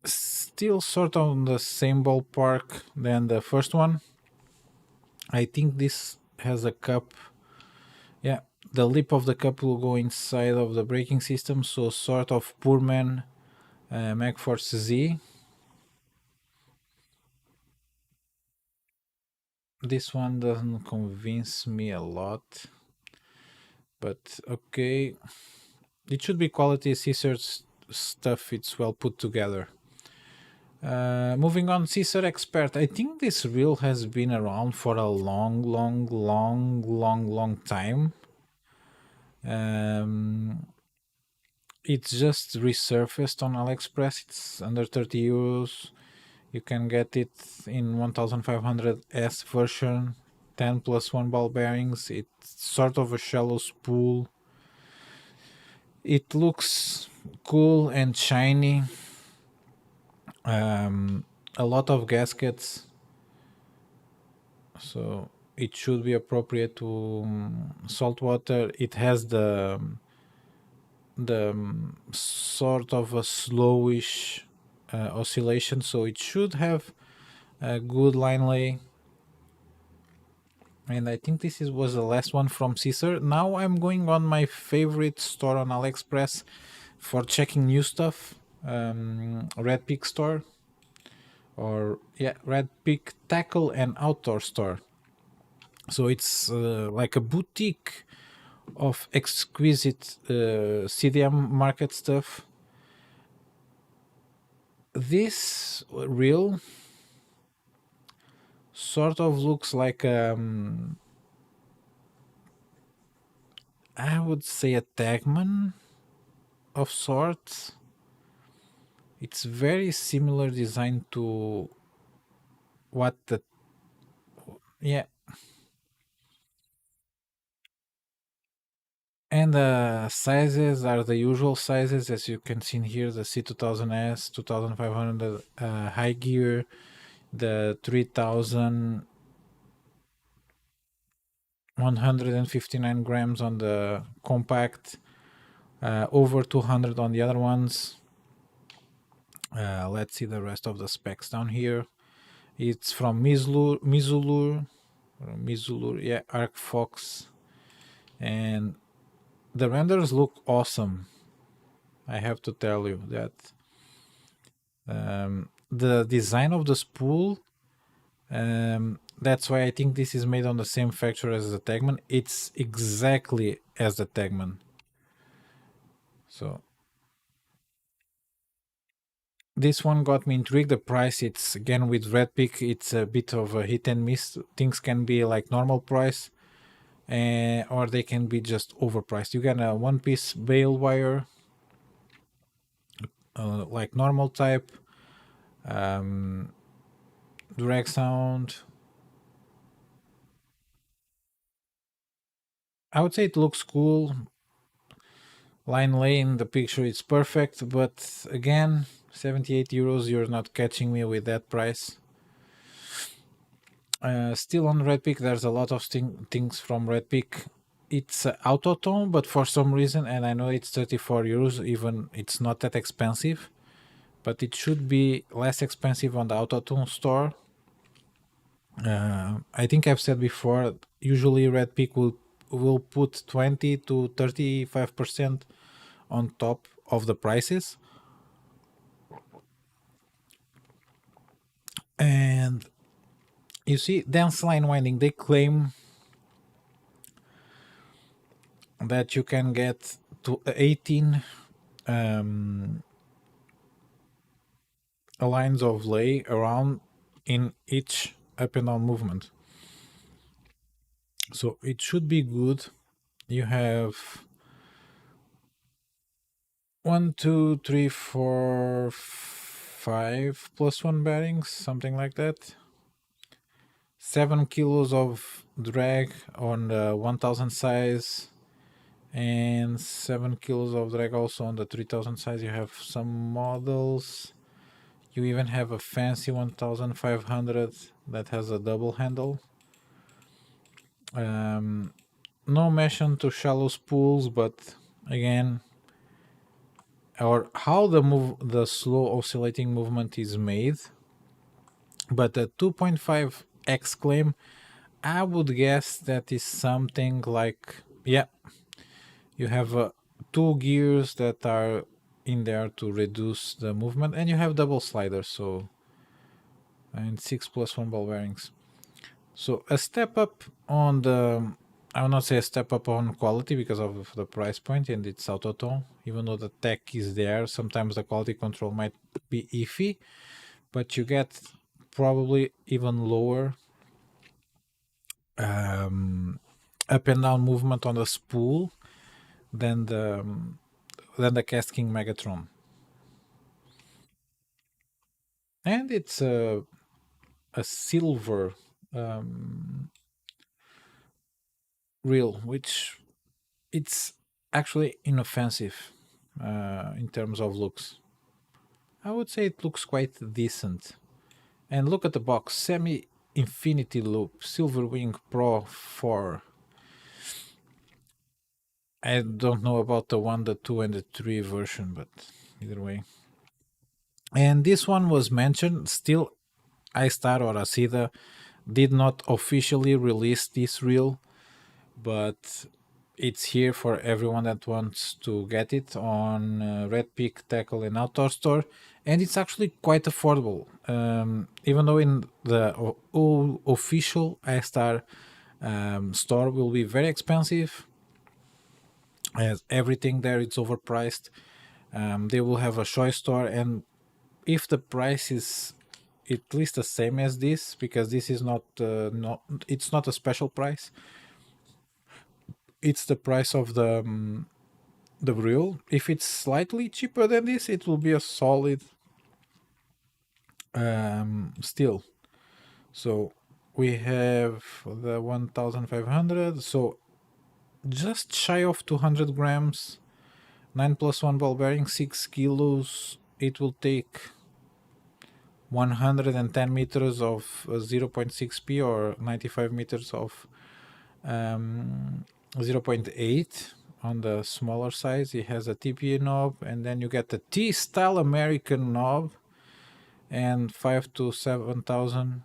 Still sort of in the same ballpark than the first one. I think this has a cup. Yeah, the lip of the cup will go inside of the braking system, so sort of poor man MacForce Z. This one doesn't convince me a lot, but okay. It should be quality Caesar's stuff. It's well put together. Moving on, Caesar Expert. I think this reel has been around for a long time. Um, it's just resurfaced on AliExpress. It's under 30 euros. You can get it in 1500S version, 10 plus 1 ball bearings. It's sort of a shallow spool. It looks cool and shiny. A lot of gaskets, so it should be appropriate to saltwater. It has the sort of a slowish oscillation, so it should have a good line lay. And I think was the last one from Caesar. Now I'm going on my favorite store on AliExpress for checking new stuff. Red Peak Store, or yeah, Red Peak Tackle and Outdoor Store. So it's like a boutique of exquisite CDM market stuff. This reel sort of looks like I would say a Tagman of sorts. It's very similar design to what the yeah. And the sizes are the usual sizes, as you can see here: the C2000S, 2500 high gear, the 3000 159 grams on the compact, over 200 on the other ones. Let's see the rest of the specs down here. It's from Mizulur, yeah, Arc Fox, and the renders look awesome. I have to tell you that the design of the spool. That's why I think this is made on the same factory as the Tagman. It's exactly as the Tagman. So this one got me intrigued. The price, it's again with Red Peak, it's a bit of a hit and miss. Things can be like normal price, or they can be just overpriced. You get a one piece bale wire, like normal type, drag sound. I would say it looks cool. Line lay in the picture, it's perfect, but again, 78 euros. You're not catching me with that price. Still on Red Peak, there's a lot of things from Red Peak. It's auto tone, but for some reason, and I know it's 34 euros, even it's not that expensive, but it should be less expensive on the auto tone store. I think I've said before, usually Red Peak will put 20 to 35% on top of the prices. And you see, Dance Line Winding, they claim that you can get to 18 lines of lay around in each up and down movement. So it should be good. You have one, two, three, four, five plus one bearings, something like that. 7 kilos of drag on the 1000 size, and 7 kilos of drag also on the 3000 size. You have some models. You even have a fancy 1500 that has a double handle. No mesh onto shallow spools, but again, or how the slow oscillating movement is made. But the 2.5x claim, I would guess that is something like, yeah, you have two gears that are in there to reduce the movement, and you have double sliders, so, and 6 plus 1 ball bearings. So a step up on the, I will not say a step up on quality because of the price point and it's auto tone. Even though the tech is there, sometimes the quality control might be iffy, but you get probably even lower up and down movement on the spool than the Cast King Megatron. And it's a silver reel, which it's actually inoffensive in terms of looks. I would say it looks quite decent. And look at the box, semi infinity loop, Silver Wing Pro 4. I don't know about the 1, the 2, and the 3 version, but either way. And this one was mentioned, still iStar or Acida did not officially release this reel, but it's here for everyone that wants to get it on Red Peak Tackle and Outdoor Store, and it's actually quite affordable. Even though in the official iStar store will be very expensive, as everything there it's overpriced. They will have a choice store, and if the price is at least the same as this, because this is not it's not a special price, it's the price of the reel. If it's slightly cheaper than this, it will be a solid still. So we have the 1500, so just shy of 200 grams, 9 plus 1 ball bearing, 6 kilos. It will take 110 meters of 0.6p or 95 meters of 0.8 on the smaller size. It has a TPA knob, and then you get the T-style American knob, and 5 to 7,000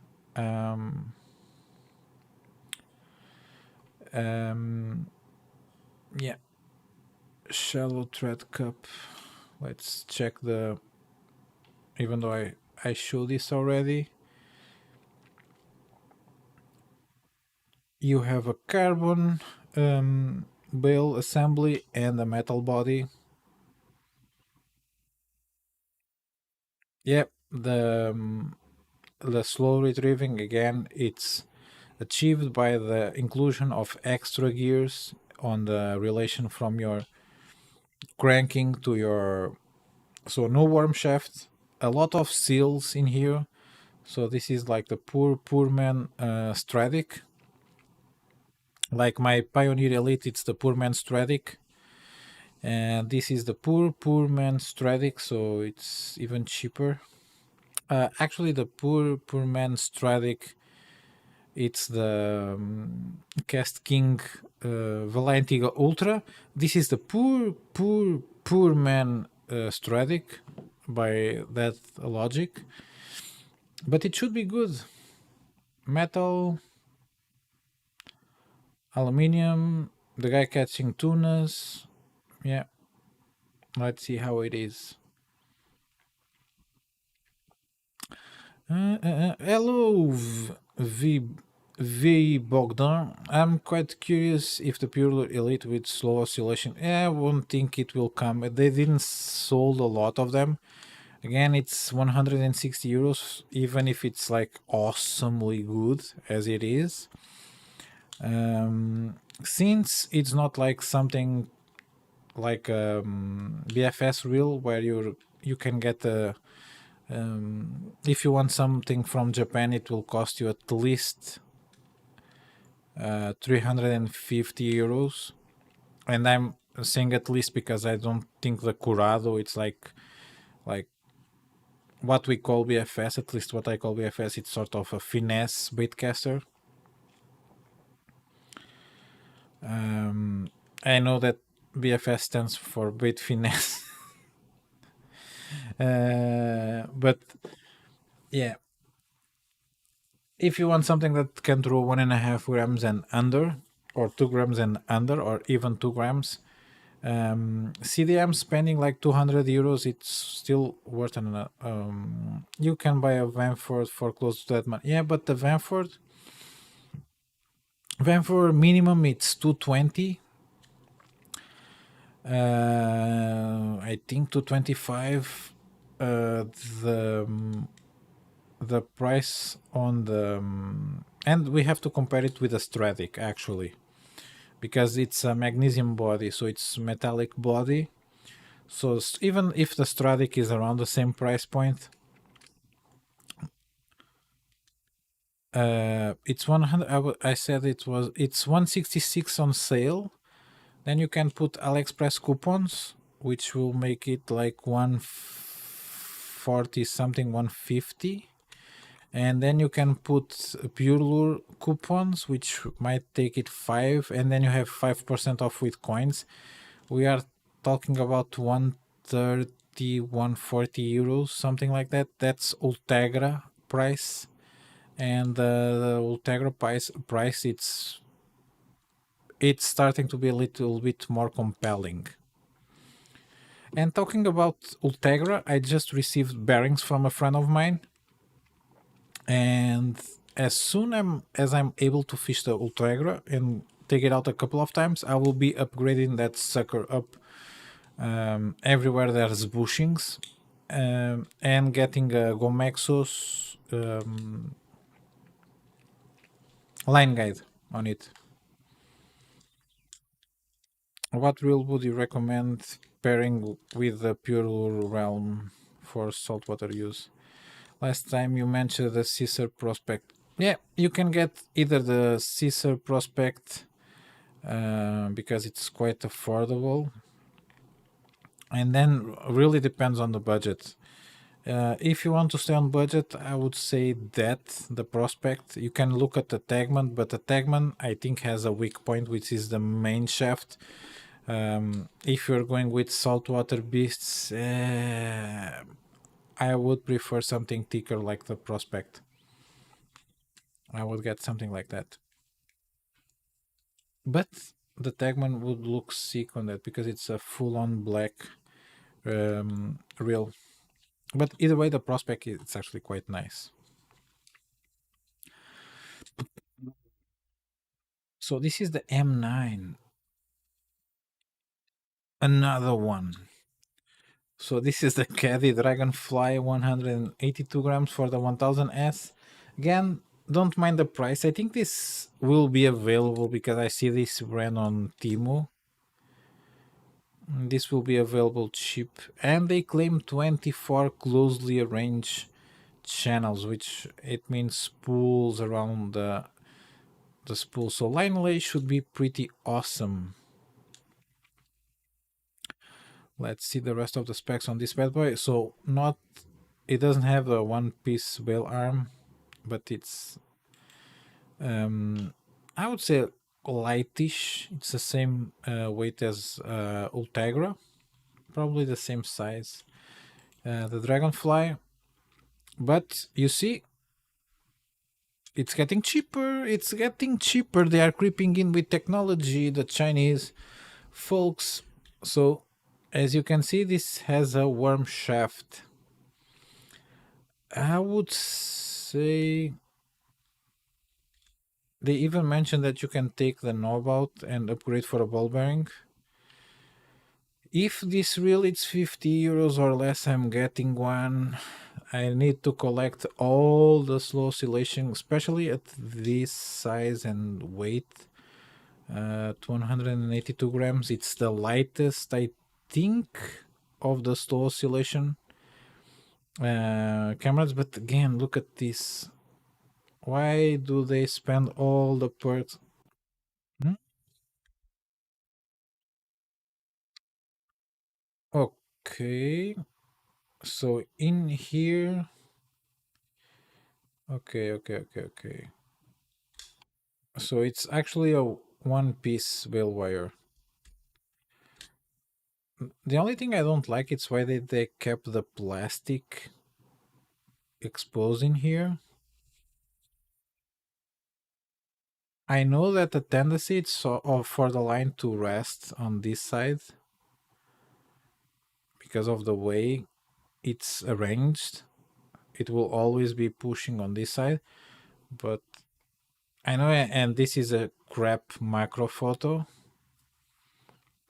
yeah, shallow thread cup. Let's check the, even though I showed this already. You have a carbon bale assembly and a metal body. Yep, the slow retrieving, again, it's achieved by the inclusion of extra gears on the relation from your cranking to your, so no worm shaft, a lot of seals in here. So this is like the poor man Stradic. Like my Pioneer Elite, it's the poor man Stradic. And this is the poor man Stradic, so it's even cheaper. Actually, the poor man Stradic, it's the Cast King Valantiga Ultra. This is the poor man Stradic by that logic, but it should be good. Metal, aluminium, the guy catching tunas. Yeah, let's see how it is. Hello, V Bogdan. I'm quite curious if the pure elite with slow oscillation. I won't think it will come. They didn't sold a lot of them. Again, it's 160 euros, even if it's like awesomely good as it is. Since it's not like something like BFS reel where you can get a if you want something from Japan, it will cost you at least 350 euros. And I'm saying at least because I don't think the Curado, it's like what we call BFS, at least what I call BFS, it's sort of a finesse baitcaster. I know that BFS stands for bait finesse. But yeah, if you want something that can throw 1.5 grams and under, or 2 grams and under, or even 2 grams, CDM spending like 200 euros, it's still worth it. You can buy a Vanford for close to that money. Yeah, but the Vanford minimum it's 220. I think 225. The the price on the and we have to compare it with a Stradic actually, because it's a magnesium body, so it's metallic body. So even if the Stradic is around the same price point, it's 100. I said it's 166 on sale. Then you can put AliExpress coupons, which will make it like 140 something, 150. And then you can put Pure Lure coupons, which might take it 5, and then you have 5% off with coins. We are talking about 130, 140 euros, something like that. That's Ultegra price. And the Ultegra price it's starting to be a little bit more compelling. And talking about Ultegra, I just received bearings from a friend of mine, and as soon as I'm able to fish the Ultegra and take it out a couple of times, I will be upgrading that sucker up everywhere there's bushings, and getting a Gomexos line guide on it. What reel would you recommend pairing with the Pure Realm for saltwater use? Last time you mentioned the Seasir Prospect. Yeah, you can get either the Seasir Prospect because it's quite affordable, and then really depends on the budget. If you want to stay on budget, I would say that the Prospect. You can look at the Tagman, but the Tagman I think has a weak point, which is the main shaft. If you're going with saltwater beasts, I would prefer something thicker like the Prospect. I would get something like that. But the Tagman would look sick on that because it's a full-on black reel. But either way, the Prospect it's actually quite nice. So this is the M9, another one. So this is the Caddy Dragonfly 182 grams for the 1000S. Again, don't mind the price. I think this will be available because I see this brand on Temu. This will be available cheap, and they claim 24 closely arranged channels, which it means spools around the spool. So line lay should be pretty awesome. Let's see the rest of the specs on this bad boy. So not, it doesn't have a one piece whale arm, but it's I would say lightish. It's the same weight as Ultegra, probably the same size. The Dragonfly, but you see, it's getting cheaper. It's getting cheaper. They are creeping in with technology, the Chinese folks. So, as you can see, this has a worm shaft. I would say they even mentioned that you can take the knob out and upgrade for a ball bearing. If this reel is 50 euros or less, I'm getting one. I need to collect all the slow oscillation, especially at this size and weight. 182 grams. It's the lightest, I think, of the slow oscillation cameras. But again, look at this. Why do they spend all the perks? Hmm? Okay, so in here, okay. So it's actually a one piece whale wire. The only thing I don't like is why they kept the plastic exposed in here. I know that the tendency is for the line to rest on this side because of the way it's arranged. It will always be pushing on this side, but I know, and this is a crap macro photo.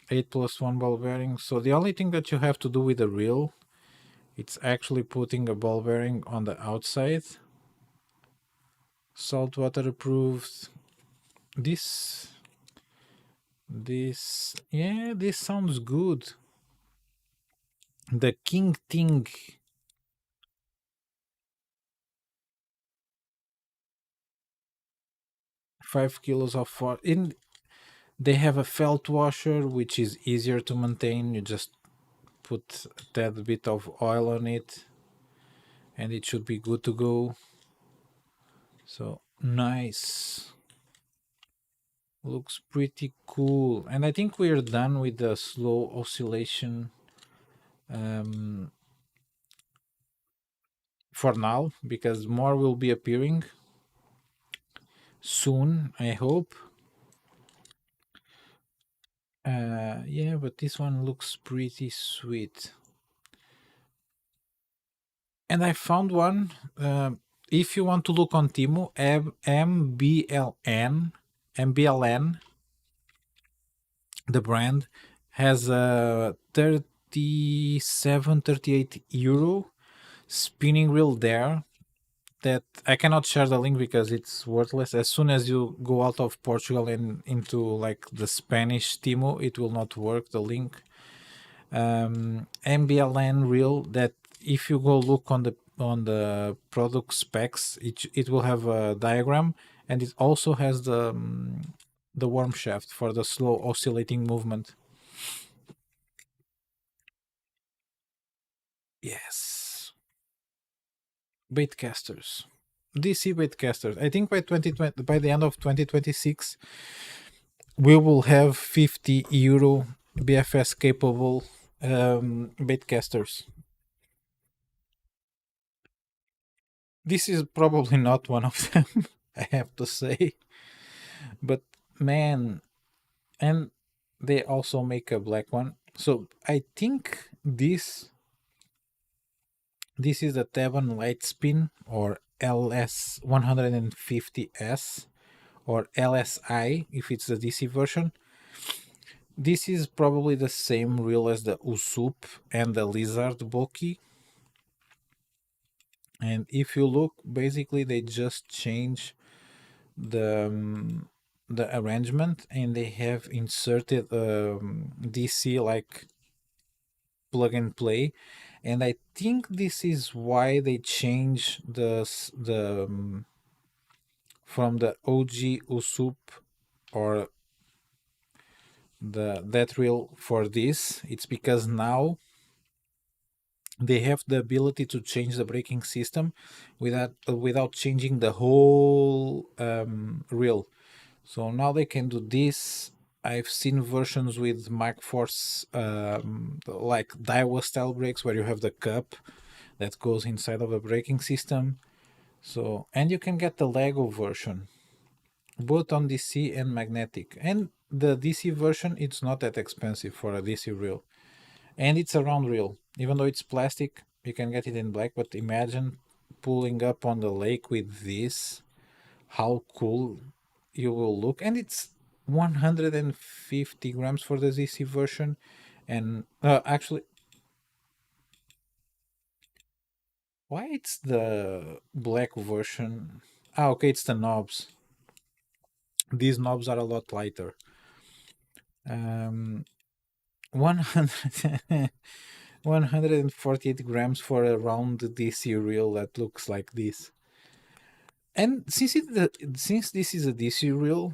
8 plus 1 ball bearing. So the only thing that you have to do with the reel, it's actually putting a ball bearing on the outside. Saltwater approved. Yeah, this sounds good. The king thing, 5 kilos of water. They have a felt washer, which is easier to maintain. You just put a tad bit of oil on it, and it should be good to go. So nice. Looks pretty cool. And I think we're done with the slow oscillation um, for now, because more will be appearing soon, I hope. Yeah, but this one looks pretty sweet. And I found one. If you want to look on Timo, MBLN, the brand, has a 37, 38 euro spinning reel there that I cannot share the link because it's worthless. As soon as you go out of Portugal and into like the Spanish Timo, it will not work, the link. MBLN reel that if you go look on the product specs, it will have a diagram, and it also has the worm shaft for the slow oscillating movement. Yes, baitcasters, DC baitcasters. I think by 2020, by the end of 2026, we will have 50 euro BFS capable baitcasters. This is probably not one of them, I have to say. But man, and they also make a black one. So I think this is the Tevon Light Spin or LS 150S or LSI if it's the DC version. This is probably the same reel as the Usup and the Lizard bulky. And if you look, basically they just change the arrangement, and they have inserted DC like plug and play, and I think this is why they change the from the OG Usup or the that reel for this. It's because now they have the ability to change the braking system without changing the whole reel. So now they can do this. I've seen versions with Mach Force, like Daiwa style brakes, where you have the cup that goes inside of a braking system. So, and you can get the Lego version, both on DC and magnetic. And the DC version, it's not that expensive for a DC reel, and it's a round reel. Even though it's plastic, you can get it in black. But imagine pulling up on the lake with this, how cool you will look. And it's 150 grams for the ZC version, and actually, why it's the black version? Ah, okay, it's the knobs. These knobs are a lot lighter. 100 148 grams for a round DC reel that looks like this. And since this is a DC reel,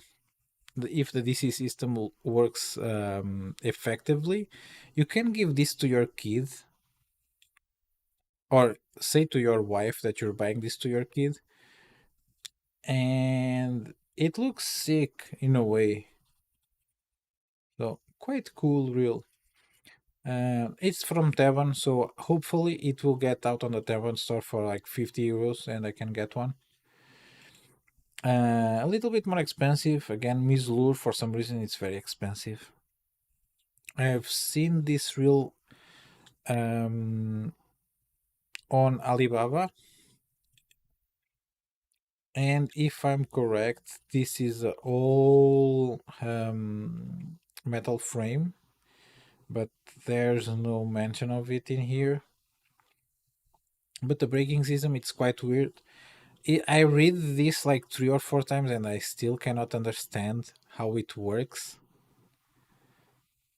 if the DC system works effectively, you can give this to your kid, or say to your wife that you're buying this to your kid, and it looks sick in a way. So quite cool reel. It's from Taiwan, so hopefully it will get out on the Taiwan store for like 50 euros, and I can get one. A little bit more expensive. Again, Miss Lure, for some reason, it's very expensive. I have seen this reel on Alibaba, and if I'm correct, this is a all metal frame, but there's no mention of it in here. But the braking system, it's quite weird. I read this like 3 or 4 times, and I still cannot understand how it works.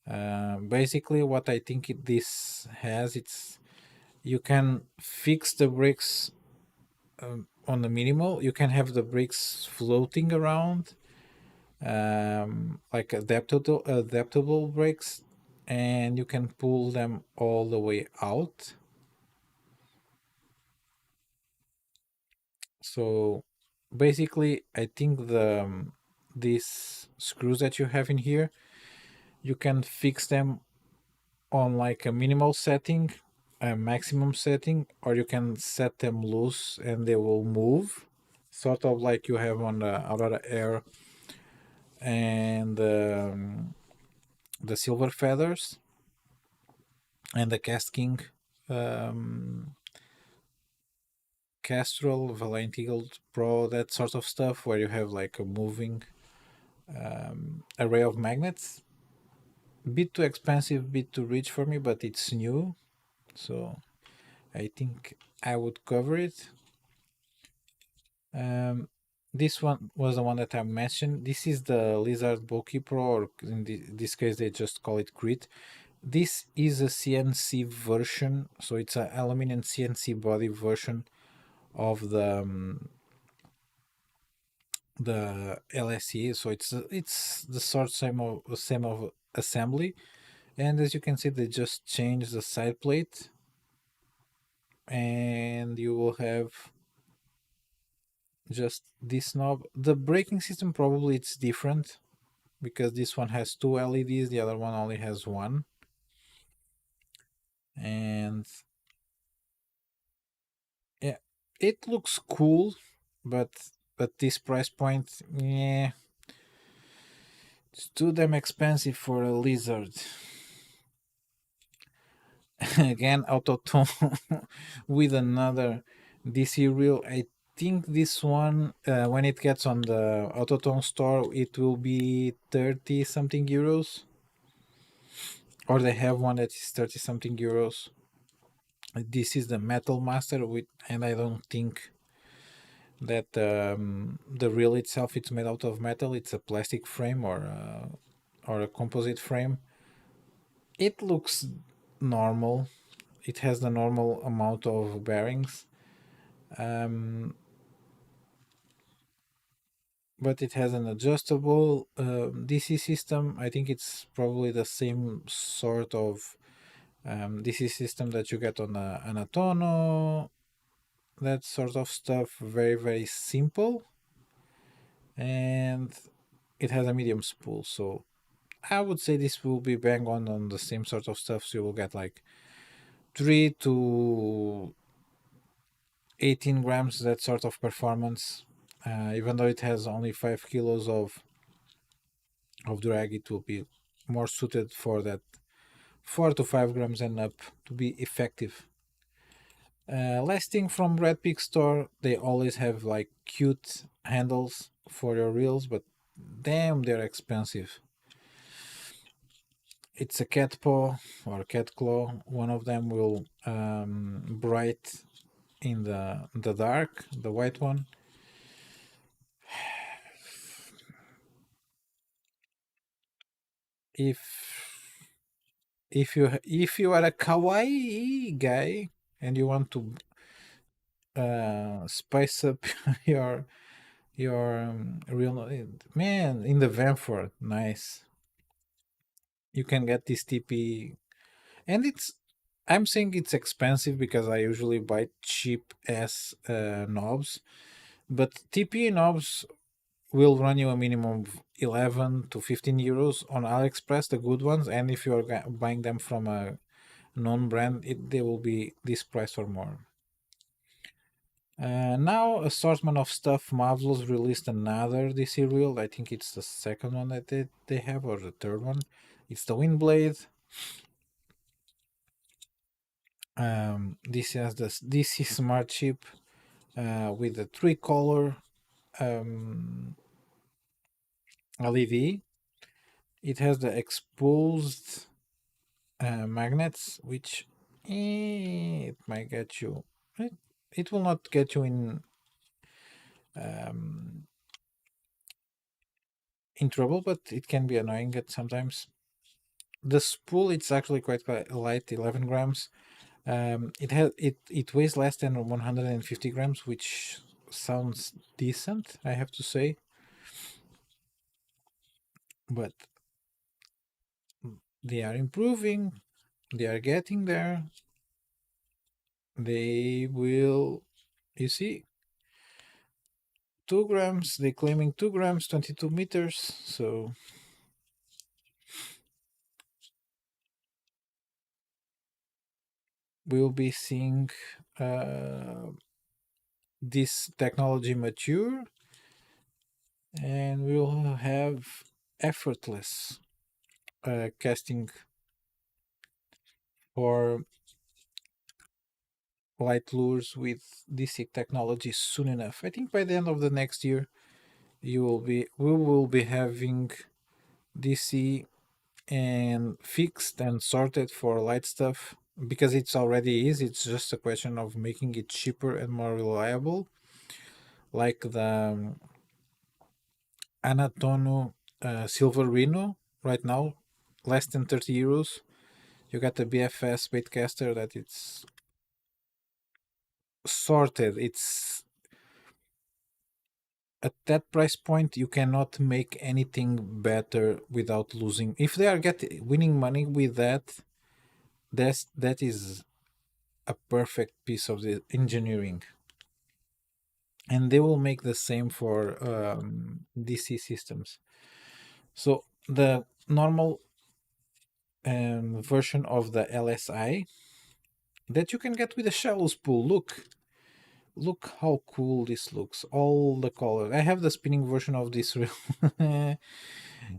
Basically, what I think this has, it's you can fix the brakes on the minimal. You can have the brakes floating around, like adaptable brakes, and you can pull them all the way out. So basically, I think these screws that you have in here, you can fix them on like a minimal setting, a maximum setting, or you can set them loose and they will move, sort of like you have on the Aurora Air and the Silver Feathers and the Cast King, um, Castrol, Valiant Eagle Pro, that sort of stuff, where you have like a moving array of magnets. Bit too expensive, bit too rich for me, but it's new, so I think I would cover it. Um, this one was the one that I mentioned. This is the Lizard Bulky Pro, or in this case they just call it Crit. This is a CNC version, so it's an aluminum CNC body version of the LSE. So it's the sort same of assembly, and as you can see, they just changed the side plate, and you will have just this knob. The braking system, probably it's different because this one has two LEDs, the other one only has one. And yeah, it looks cool, but at this price point, yeah, it's too damn expensive for a lizard. Again, autotone with another DC reel. I think this one, when it gets on the autotone store, it will be 30 something euros, or they have one that is 30 something euros. This is the Metal Master, and I don't think that the reel itself it's made out of metal. It's a plastic frame or a composite frame. It looks normal. It has the normal amount of bearings. Um, but it has an adjustable DC system. I think it's probably the same sort of DC system that you get on an Atono, that sort of stuff. Very, very simple. And it has a medium spool. So I would say this will be bang on the same sort of stuff. So you will get like 3 to 18 grams, that sort of performance. Even though it has only 5 kilos of drag, it will be more suited for that 4 to 5 grams and up to be effective. Last thing from Red Pig Store, they always have like cute handles for your reels, but damn, they're expensive. It's a cat paw or cat claw. One of them will bright in the dark, the white one. If if you are a kawaii guy and you want to spice up your real man in the Vanford, nice. You can get this TP, and it's. I'm saying it's expensive because I usually buy cheap ass knobs, but TP knobs will run you a minimum of 11 to 15 euros on AliExpress, the good ones, and if you are buying them from a known brand, they will be this price or more. Now, assortment of stuff. Marvelous released another DC reel. I think it's the second one that they have, or the third one. It's the Windblade. This has the DC Smart Chip with the three color LED. It has the exposed magnets, which it might get you. It will not get you um, in trouble, but it can be annoying at sometimes. The spool, it's actually quite light, 11 grams. It weighs less than 150 grams, which sounds decent, I have to say. But they are improving. They are getting there. They will. You see, 2 grams. They claiming 2 grams, 22 meters. So we'll be seeing this technology mature, and we'll have effortless casting for light lures with DC technology soon enough. I think by the end of the next year, we will be having DC and fixed and sorted for light stuff, because it's already is. It's just a question of making it cheaper and more reliable, like the Anatono Silver Rhino right now, less than 30 euros. You got the BFS baitcaster that it's sorted. It's at that price point you cannot make anything better without losing. If they are winning money with that is a perfect piece of the engineering, and they will make the same for DC systems. So the normal version of the LSI that you can get with a shallow spool. Look how cool this looks. All the colors. I have the spinning version of this reel,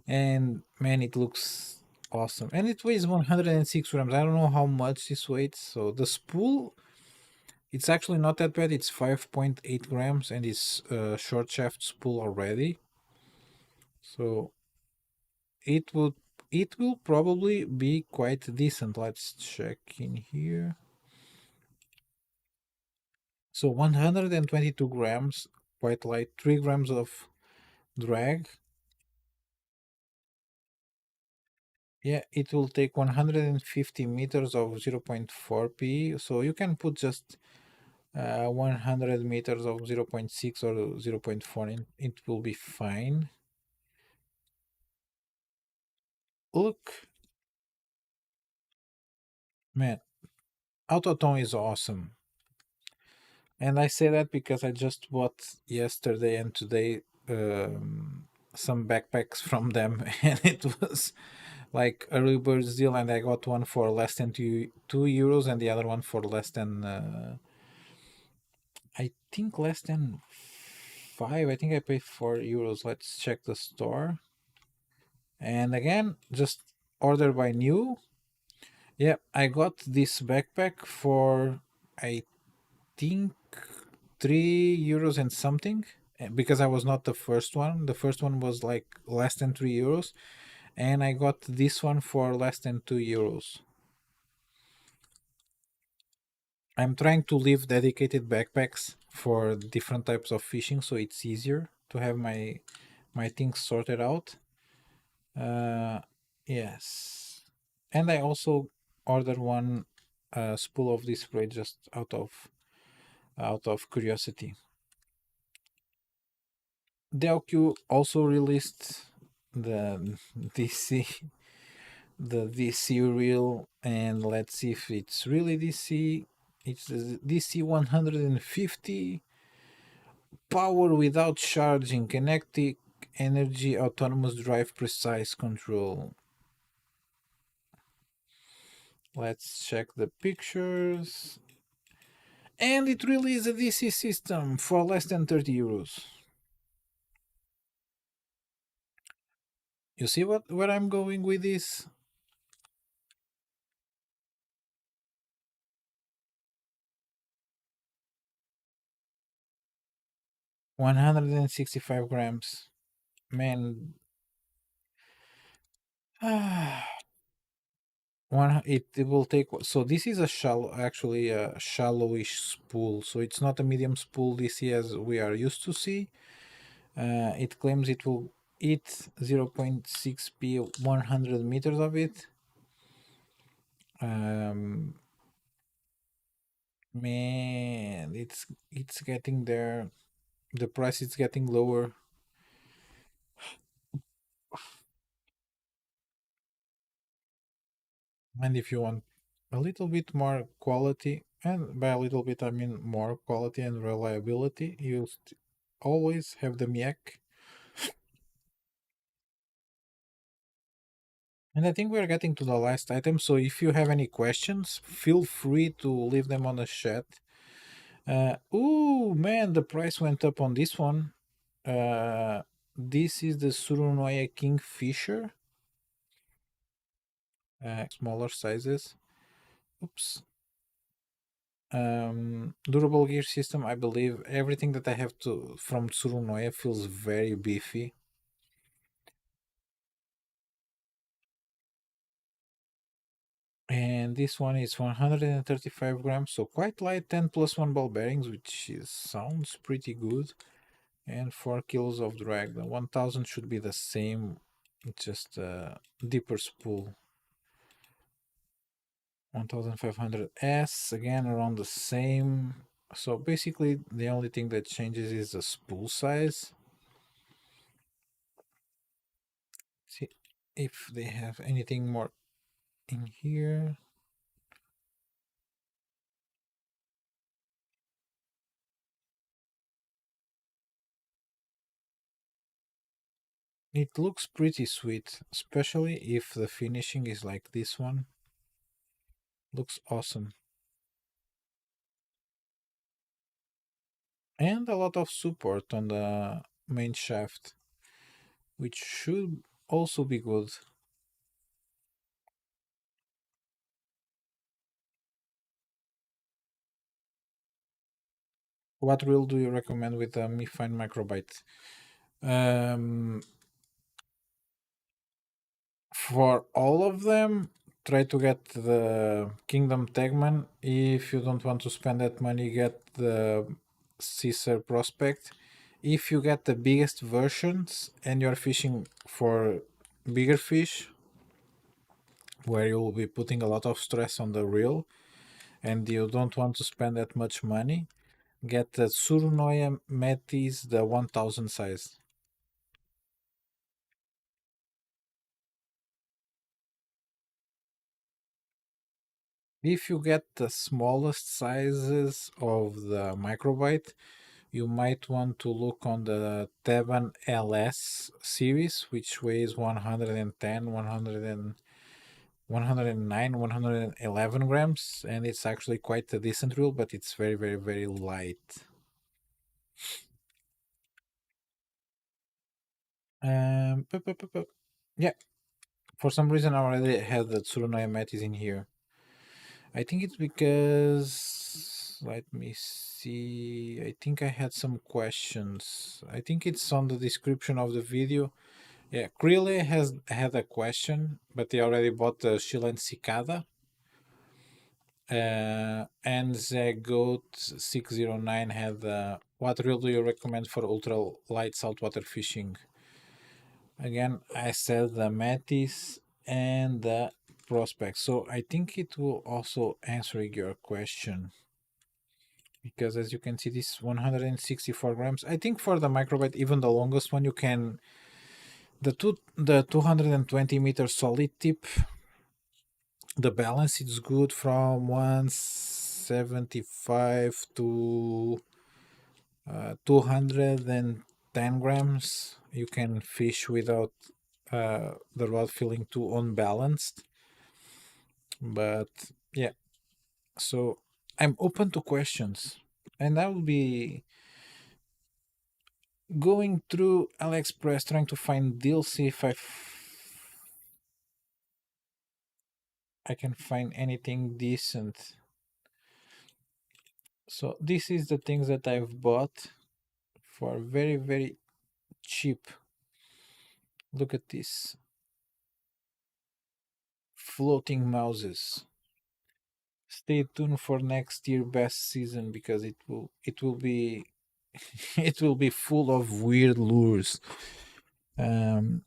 and man, it looks awesome. And it weighs 106 grams. I don't know how much this weighs. So the spool, it's actually not that bad. It's 5.8 grams, and it's a short shaft spool already. So it would it will probably be quite decent. Let's check in here. So 122 grams, quite light, 3 grams of drag. Yeah, it will take 150 meters of 0.4 p. So you can put just 100 meters of zero point 0.6 or zero point 0.4, and it will be fine. Look, man, autotone is awesome. And I say that because I just bought yesterday and today some backpacks from them, and it was like a early bird deal, and I got one for less than two euros, and the other one for less than I think less than five. I think I paid 4 euros. Let's check the store. And again, just order by new. Yeah, I got this backpack for I think 3 euros and something, because I was not the first one. The first one was like less than 3 euros, and I got this one for less than 2 euros. I'm trying to leave dedicated backpacks for different types of fishing, so it's easier to have my things sorted out. Uh, yes, and I also ordered one spool of this spray just out of curiosity. Delq also released the DC the DC reel, and let's see if it's really DC. It's the DC 150 power without charging, kinetic energy, autonomous drive, precise control. Let's check the pictures. And it really is a DC system for less than 30 euros. You see where I'm going with this? 165 grams. Man, it will take. So this is a shallow, actually a shallowish spool. So it's not a medium spool DC as we are used to see. It claims it will eat 0.6 p 100 meters of it. Um, Man, it's getting there. The price is getting lower. And if you want a little bit more quality, and by a little bit I mean more quality and reliability, you always have the Miek. And I think we're getting to the last item, so if you have any questions, feel free to leave them on the chat. Ooh, man, the price went up on this one. This is the Surunoya Kingfisher, smaller sizes. Oops. Durable gear system. I believe everything that I have to from Tsurunoya feels very beefy. And this one is 135 grams, so quite light. 10 plus 1 ball bearings, which sounds pretty good. And 4 kilos of drag. The 1000 should be the same, it's just a deeper spool. 1500S, again around the same. So basically, the only thing that changes is the spool size. See if they have anything more in here. It looks pretty sweet, especially if the finishing is like this one. Looks awesome. And a lot of support on the main shaft, which should also be good. What reel do you recommend with the Mi Fine Microbite? Um, for all of them, try to get the Kingdom Tagman. If you don't want to spend that money, get the Seasir Prospect. If you get the biggest versions and you're fishing for bigger fish, where you will be putting a lot of stress on the reel and you don't want to spend that much money, get the Tsurunoya Metis, the 1000 size. If you get the smallest sizes of the microbyte, you might want to look on the Teban LS series, which weighs 110, 109, 111 grams, and it's actually quite a decent reel, but it's very, very, very light. Yeah, for some reason I already had the Tsurunoya Metis in here. I think it's because, let me see, I think I had some questions. I think it's on the description of the video. Yeah, Krile has had a question, but he already bought the Chilent Cicada. And the Goat 609 had what reel do you recommend for ultra light saltwater fishing? Again, I said the Metis and the Prospect. So I think it will also answer your question because as you can see, this 164 grams. I think for the microbite, even the longest one, you can the 220-meter solid tip. The balance is good from 175 to 210 grams. You can fish without the rod feeling too unbalanced. But yeah, so I'm open to questions, and I will be going through AliExpress trying to find deals, see if I can find anything decent. So this is the things that I've bought for very, very cheap. Look at this, floating mouses. Stay tuned for next year best season because it will be it will be full of weird lures. Um,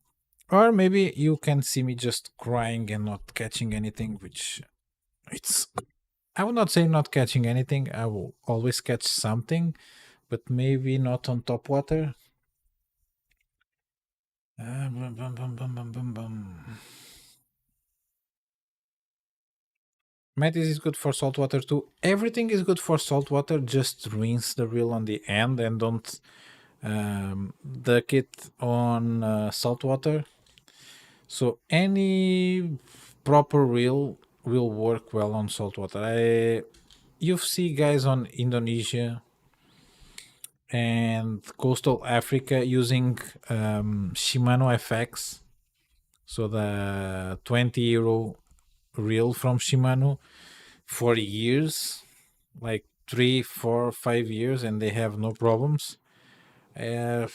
or maybe you can see me just crying and not catching anything, which it's I would not say not catching anything. I will always catch something, but maybe not on top water. Bum, bum, bum, bum, bum, bum, bum. Metis is good for saltwater too. Everything is good for saltwater. Just rinse the reel on the end and don't duck it on saltwater. So any proper reel will work well on saltwater. You see guys on Indonesia and coastal Africa using Shimano FX. So the 20 euro reel from Shimano for years, like 3, 4, 5 years, and they have no problems. Uh,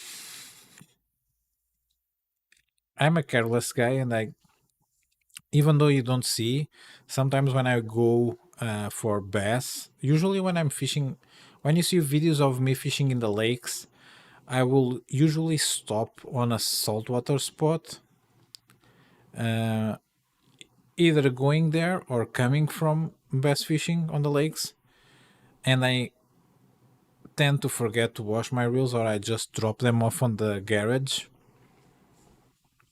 I'm a careless guy, and I, even though you don't see, sometimes when I go for bass, usually when I'm fishing, when you see videos of me fishing in the lakes, I will usually stop on a saltwater spot, uh, either going there or coming from bass fishing on the lakes, and I tend to forget to wash my reels or I just drop them off on the garage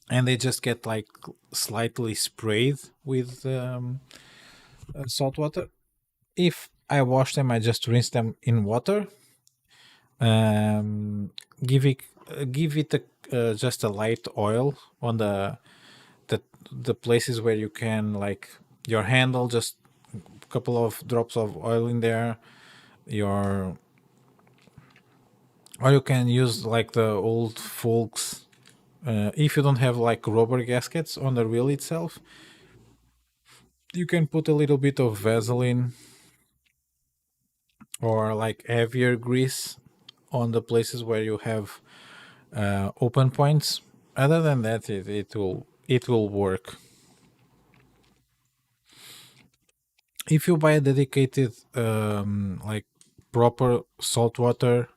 and they just get like slightly sprayed with salt water. If I wash them, I just rinse them in water. Um, give it just a light oil on the the places where you can like your handle, just a couple of drops of oil in there. Your or you can use like the old folks. If you don't have like rubber gaskets on the reel itself, you can put a little bit of Vaseline or like heavier grease on the places where you have open points. Other than that, it will work. If you buy a dedicated like proper saltwater,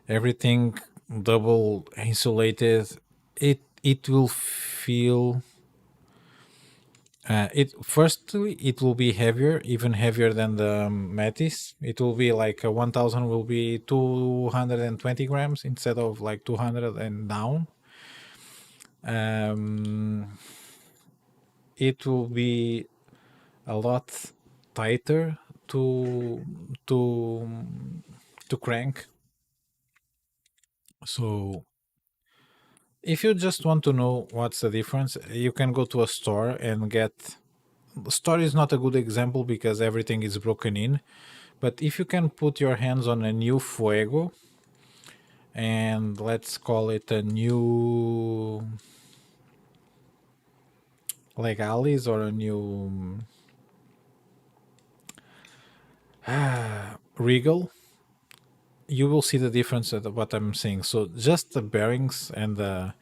everything double insulated, it will feel It firstly it will be heavier, even heavier than the Metis. It will be like 1000 will be 220 grams instead of like 200 and down. Um, it will be a lot tighter to to to crank. So if you just want to know what's the difference, you can go to a store and get. Store is not a good example because everything is broken in. But if you can put your hands on a new Fuego, and let's call it a new Legalis or a new Regal, you will see the difference at what I'm saying. So just the bearings and the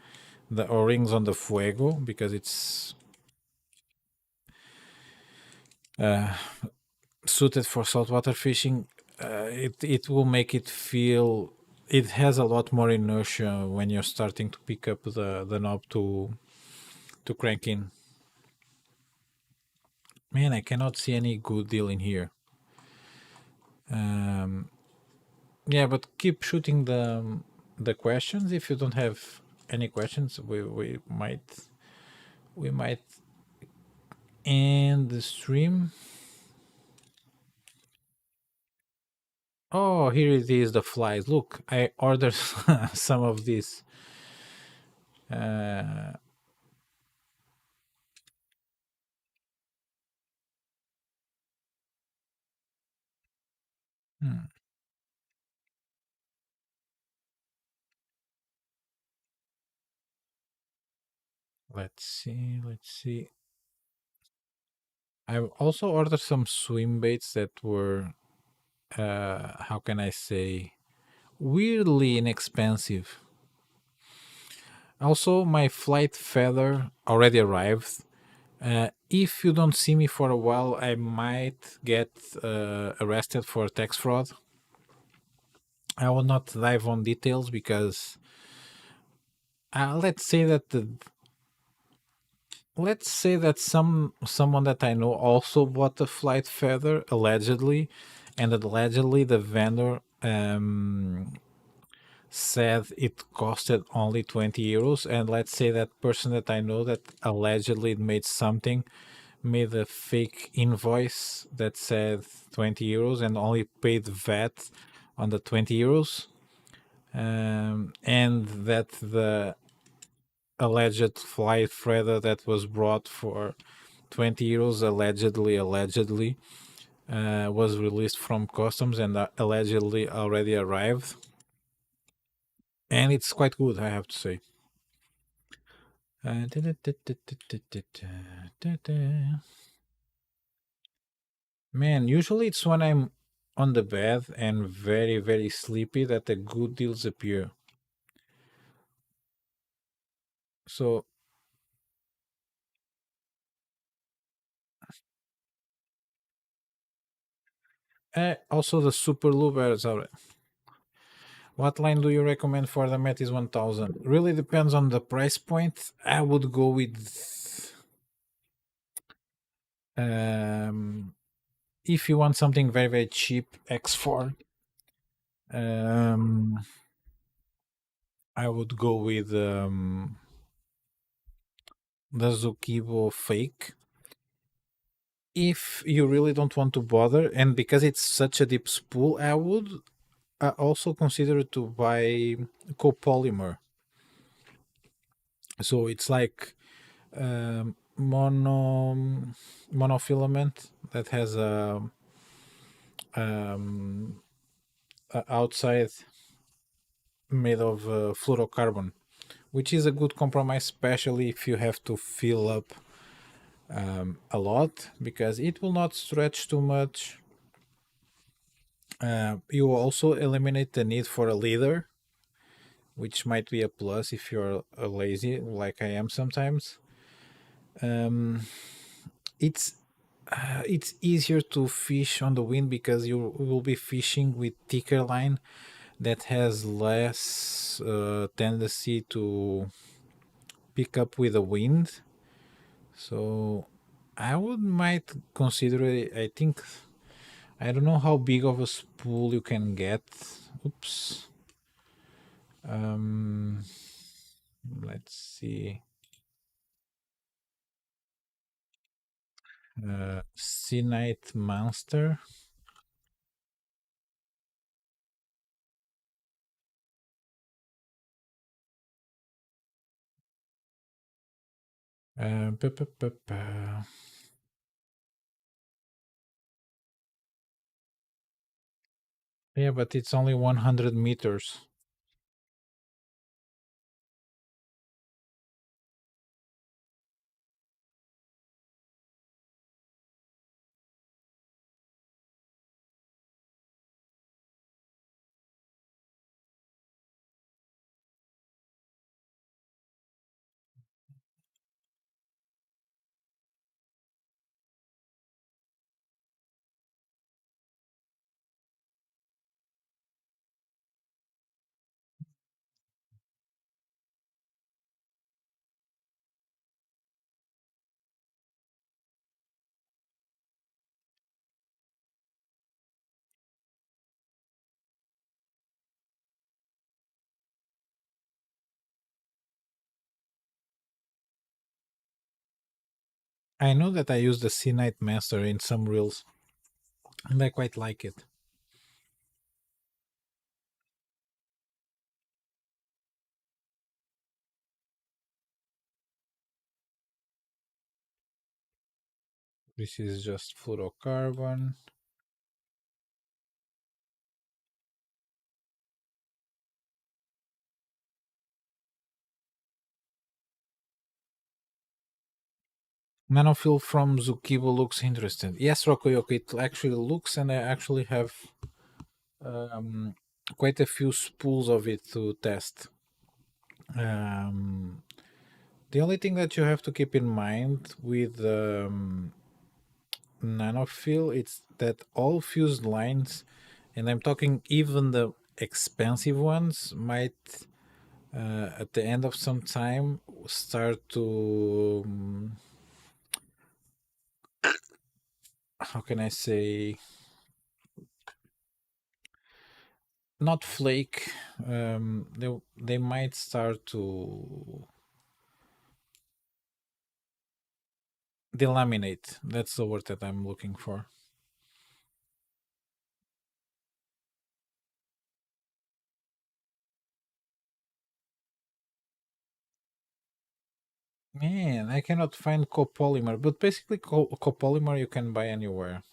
O-rings on the Fuego, because it's suited for saltwater fishing, it will make it feel it has a lot more inertia when you're starting to pick up the knob to crank in. Man, I cannot see any good deal in here. Yeah, but keep shooting the questions. If you don't have any questions, we might end the stream. Oh, here it is, the flies. Look, I ordered some of these. Uh, hmm, let's see. Let's see. I also ordered some swim baits that were, how can I say, weirdly inexpensive. Also, my flight feather already arrived. If you don't see me for a while, I might get arrested for tax fraud. I will not dive on details because let's say that someone that I know also bought a flight feather allegedly, and allegedly the vendor said it costed only 20 euros. And let's say that person that I know that allegedly made something made a fake invoice that said 20 euros and only paid VAT on the 20 euros. And that the alleged flight feather that was brought for 20 euros allegedly was released from customs and allegedly already arrived. And it's quite good, I have to say. Man, usually it's when I'm on the bed and very, very sleepy that the good deals appear. So, also the super lubers are. What line do you recommend for the Metis 1000? Really depends on the price point. I would go with. Um, if you want something very, very cheap, X4. Um, I would go with the Zukibo Fake. If you really don't want to bother, and because it's such a deep spool, I would also consider to buy copolymer. So it's like monofilament that has a outside made of fluorocarbon, which is a good compromise, especially if you have to fill up a lot because it will not stretch too much. You will also eliminate the need for a leader, which might be a plus if you're lazy, like I am sometimes. It's it's easier to fish on the wind because you will be fishing with thicker line that has less tendency to pick up with the wind. So I would might consider it. I think I don't know how big of a spool you can get. Oops. Um, let's see. Sea Knight Monster. Pa, pa, pa, pa. Yeah, but it's only 100 meters. I know that I use the Sea Knight Master in some reels, and I quite like it. This is just fluorocarbon. Nanofill from Zukibo looks interesting. Yes, Rokoyoko, it actually looks, and I actually have um, quite a few spools of it to test. Um, the only thing that you have to keep in mind with Nanofill is that all fused lines, and I'm talking even the expensive ones, might at the end of some time start to how can I say, not flake. They might start to delaminate. That's the word that I'm looking for. Man, I cannot find copolymer, but basically copolymer you can buy anywhere.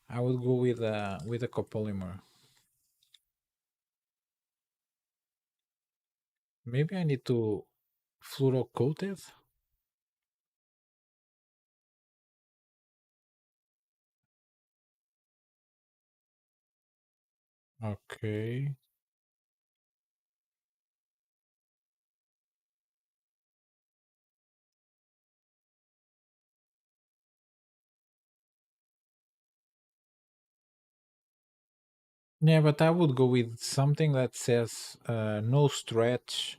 I would go with a copolymer. Maybe I need to fluorocoat it. Okay. Yeah, but I would go with something that says no stretch,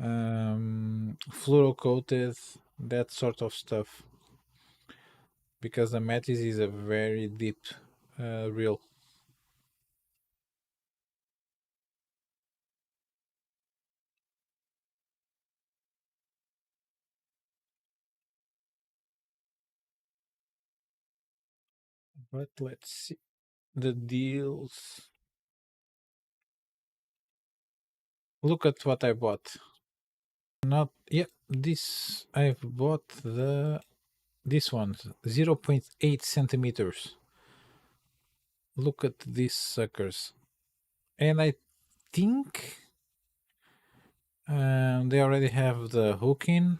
fluorocoated, that sort of stuff, because the Metis is a very deep reel. But let's see the deals. Look at what I bought. Not yeah, this I've bought this one 0.8 centimeters. Look at these suckers, and I think they already have the hook in,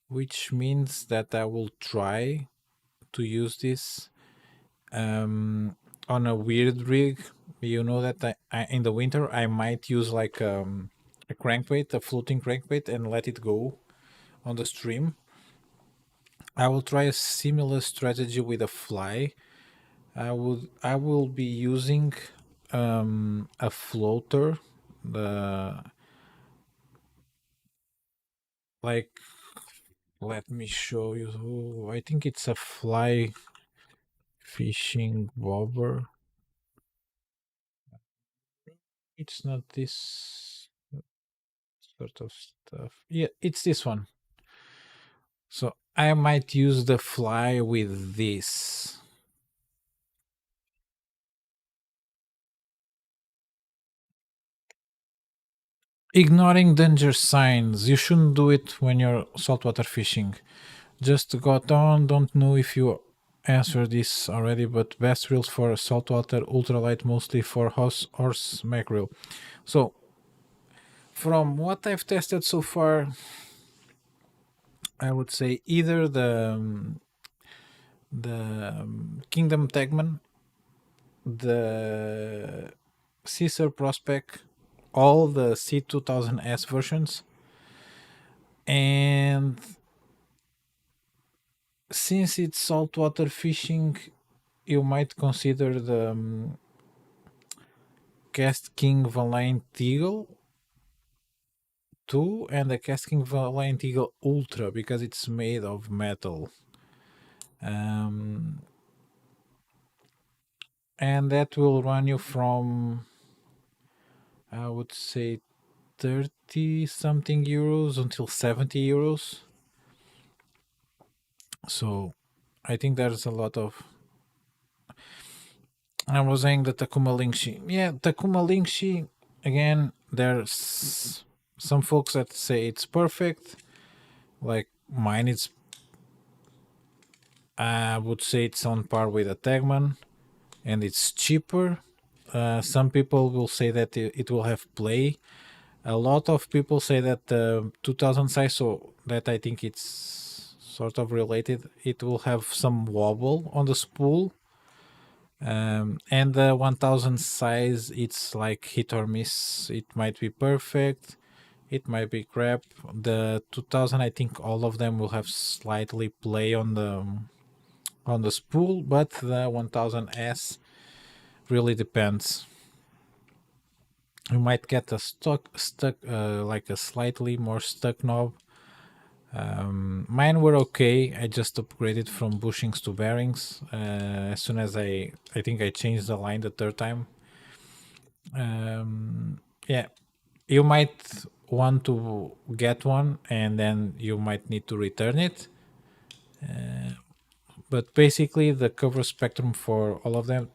which means that I will try to use this on a weird rig. You know that I in the winter I might use like a crankbait, a floating crankbait, and let it go on the stream. I will try a similar strategy with a fly. I will be using a floater, the like Let me show you. I think it's a fly fishing bobber. It's not this sort of stuff. Yeah, it's this one. So I might use the fly with this. Ignoring danger signs. You shouldn't do it when you're saltwater fishing. Just got on. Don't know if you answered this already, but best reels for saltwater ultralight, mostly for horse mackerel. So, from what I've tested so far, I would say either the Kingdom Tegman, the Caesar Prospect, all the C2000S versions, and since it's saltwater fishing, you might consider the Cast King Valiant Eagle 2 and the Cast King Valiant Eagle Ultra because it's made of metal. Um, and that will run you from, I would say, 30 something euros until 70 euros. So I think there's a lot of. I was saying the Takuma Linkshi. Yeah, Takuma Linkshi, again, there's some folks that say it's perfect. Like mine, I would say it's on par with a Tegman and it's cheaper. Some people will say that it will have play. A lot of people say that the 2000 size, so that I think it's sort of related, it will have some wobble on the spool. And the 1000 size, it's like hit or miss. It might be perfect, it might be crap. The 2000, I think all of them will have slightly play on the spool, but the 1000S really depends. You might get a stuck like a slightly more stuck knob. Mine were okay. I just upgraded from bushings to bearings as soon as I think I changed the line the third time. Yeah, you might want to get one and then you might need to return it. But basically, the cover spectrum for all of them,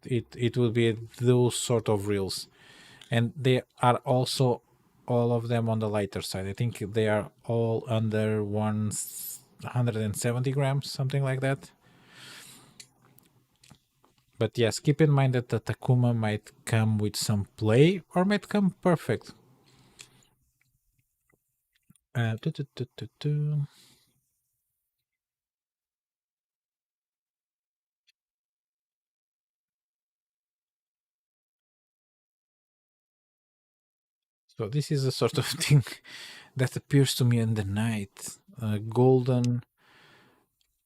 it will be those sort of reels, and they are also all of them on the lighter side. I think they are all under 170 grams, something like that. But yes, keep in mind that the Takuma might come with some play or might come perfect. Tu- tu- tu- tu- tu. So this is a sort of thing that appears to me in the night. Golden,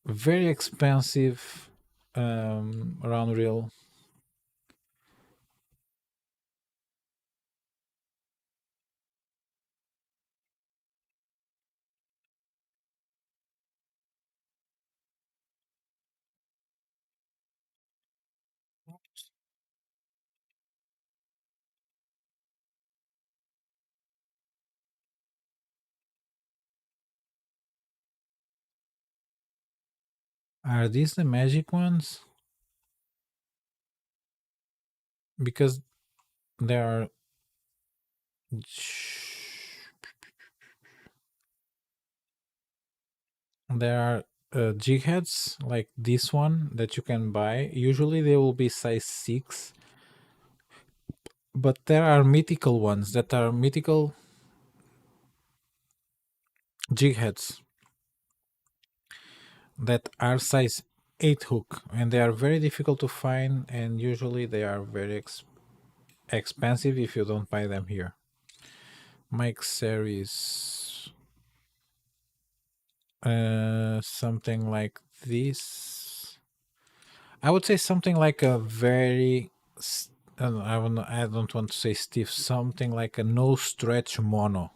very expensive round reel. Are these the magic ones? Because there are there are jig heads like this one that you can buy. Usually they will be size 6, but there are mythical ones that are mythical jig heads that are size 8 hook, and they are very difficult to find, and usually they are very expensive if you don't buy them here. Mike series, something like this. I would say something like a very I don't want to say stiff, something like a no stretch mono.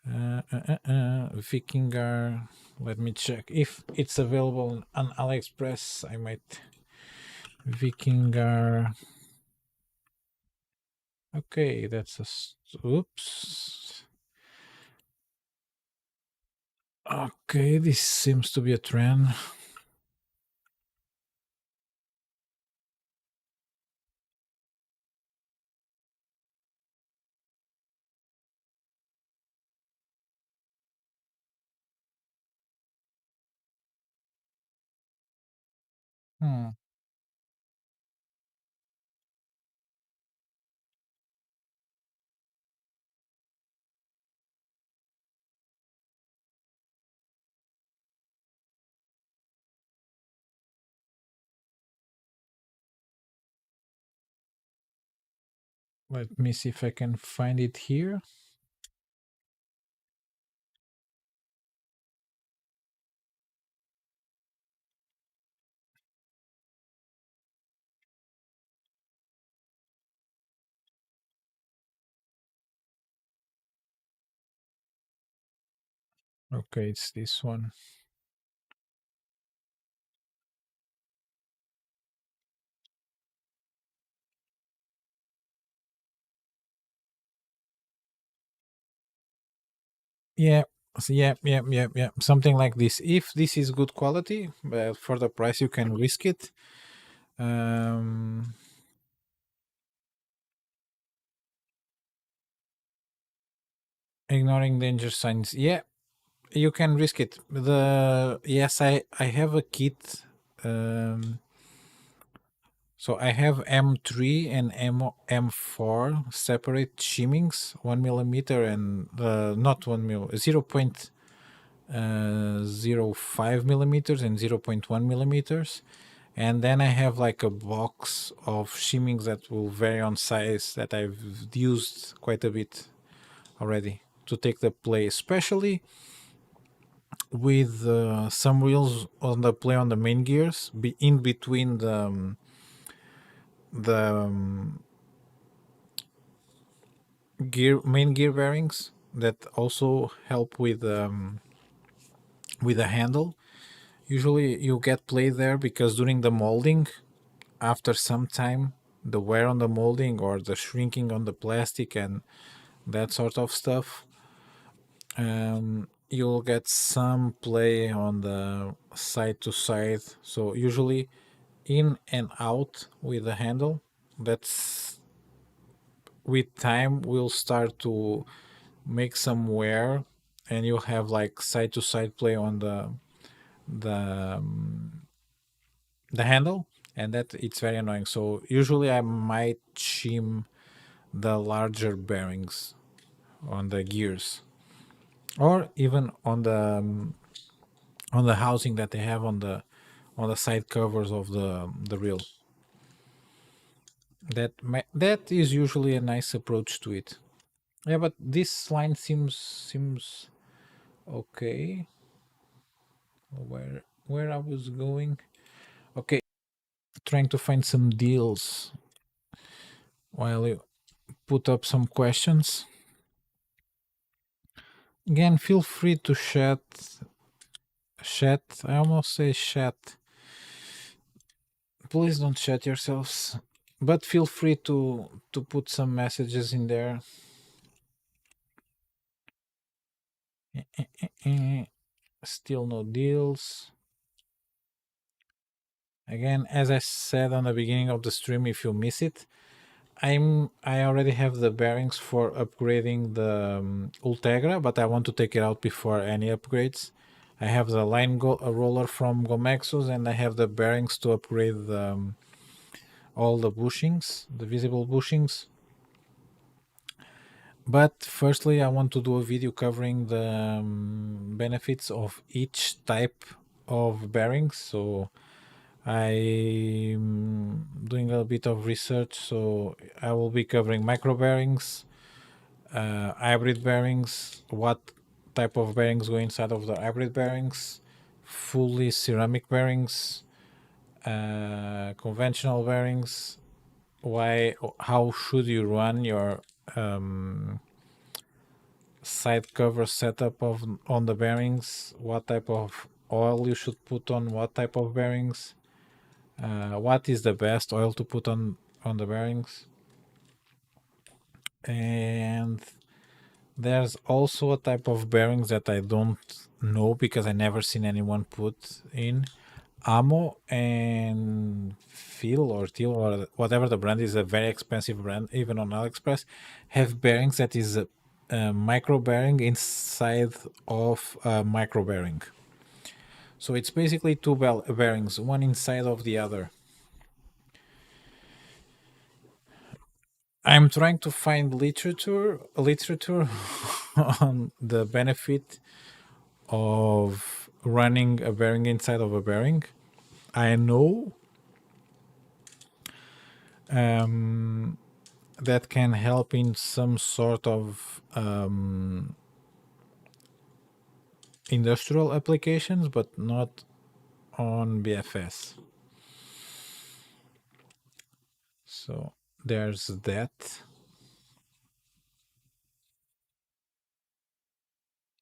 Vikingar. Let me check if it's available on AliExpress. I might. Vikingar. Okay, that's oops. Okay, this seems to be a trend. Hmm. Let me see if I can find it here. Okay, it's this one. Yeah, yeah. Something like this. If this is good quality, but for the price, you can risk it. Um, Ignoring danger signs. Yeah, you can risk it. The yes, I have a kit. Um, so I have M3 and M4 separate shimmings, 1 millimeter and not 1 mil, 0.05 millimeters and 0.1 millimeters. And then I have like a box of shimmings that will vary on size that I've used quite a bit already to take the play, especially with some wheels on the play on the main gears, be in between the gear main gear bearings that also help with the handle. Usually you get play there because during the molding, after some time, the wear on the molding or the shrinking on the plastic and that sort of stuff, you'll get some play on the side to side. So usually in and out with the handle. That's with time will start to make some wear, and you'll have like side to side play on the the handle, and that it's very annoying. So usually I might shim the larger bearings on the gears, or even on the housing that they have on the side covers of the reel. That is usually a nice approach to it. Yeah, but this line seems okay. Where I was going? Okay, trying to find some deals while you put up some questions. Again, feel free to chat. I almost say chat. Please don't chat yourselves, but feel free to put some messages in there. Still no deals. Again, as I said on the beginning of the stream, if you miss it, I already have the bearings for upgrading the Ultegra, but I want to take it out before any upgrades. I have the roller from Gomexus, and I have the bearings to upgrade all the bushings, the visible bushings. But firstly, I want to do a video covering the benefits of each type of bearings. So I'm doing a bit of research, so I will be covering micro bearings, hybrid bearings, what type of bearings go inside of the hybrid bearings, fully ceramic bearings, conventional bearings, how should you run your side cover setup of on the bearings, what type of oil you should put on what type of bearings, what is the best oil to put on the bearings, and there's also a type of bearings that I don't know because I never seen anyone put in. Amo and Phil or Teal or whatever the brand is, a very expensive brand, even on AliExpress, have bearings that is a micro bearing inside of a micro bearing. So it's basically two bearings, one inside of the other. I'm trying to find literature on the benefit of running a bearing inside of a bearing. I know um, that can help in some sort of industrial applications, but not on BFS. So there's that.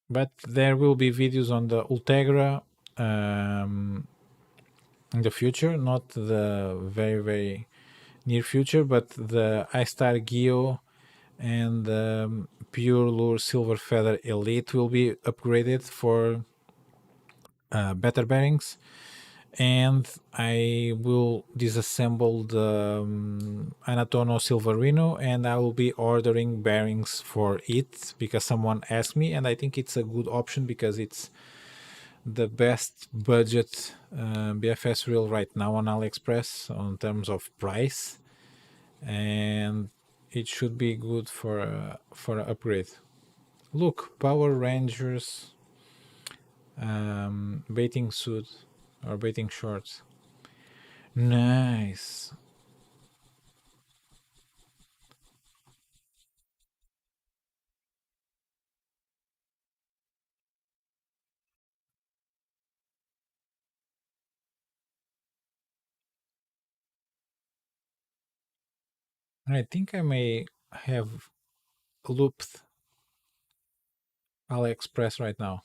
But there will be videos on the Ultegra in the future, not the very near future, but the iStar Geo and Pure Lure Silver Feather Elite will be upgraded for better bearings. And I will disassemble the Anatono Silverino, and I will be ordering bearings for it because someone asked me, and I think it's a good option because it's the best budget BFS reel right now on AliExpress on terms of price, and it should be good for an upgrade. Look, Power Rangers baiting suit or baiting shorts. Nice. I think I may have looped AliExpress right now.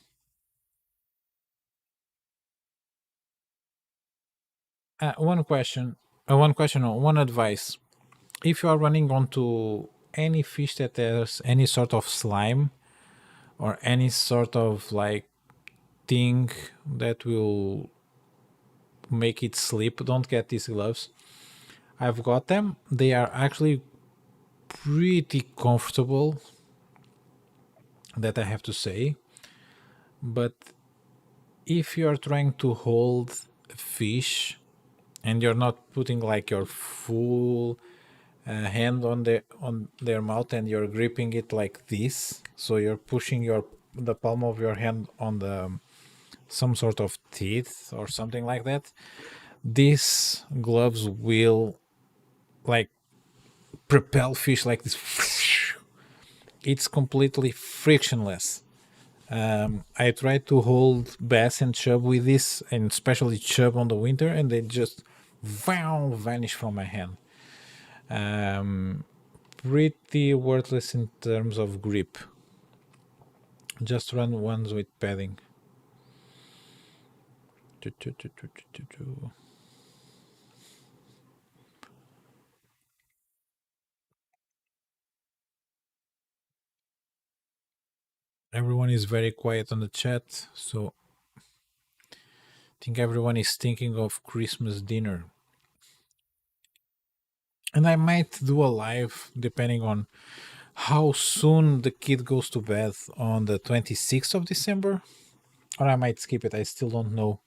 One question, or one advice. If you are running onto any fish that has any sort of slime or any sort of like thing that will make it slip, don't get these gloves. I've got them. They are actually pretty comfortable, that I have to say. But if you're trying to hold fish and you're not putting like your full hand on their mouth and you're gripping it like this, so you're pushing your the palm of your hand on the some sort of teeth or something like that, these gloves will like propel fish like this. It's completely frictionless. I try to hold bass and chub with this, and especially chub on the winter, and they just vanish from my hand. Um, Pretty worthless in terms of grip. Just run ones with padding. Everyone is very quiet on the chat, so I think everyone is thinking of Christmas dinner. And I might do a live depending on how soon the kid goes to bed on the 26th of December, or I might skip it. I still don't know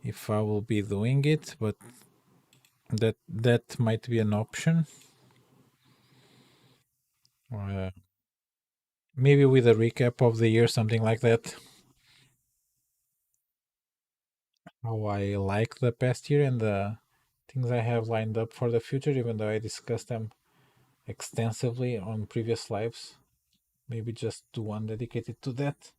if I will be doing it, but that might be an option. Uh, Maybe with a recap of the year, something like that. How I like the past year and the things I have lined up for the future, even though I discussed them extensively on previous lives. Maybe just do one dedicated to that.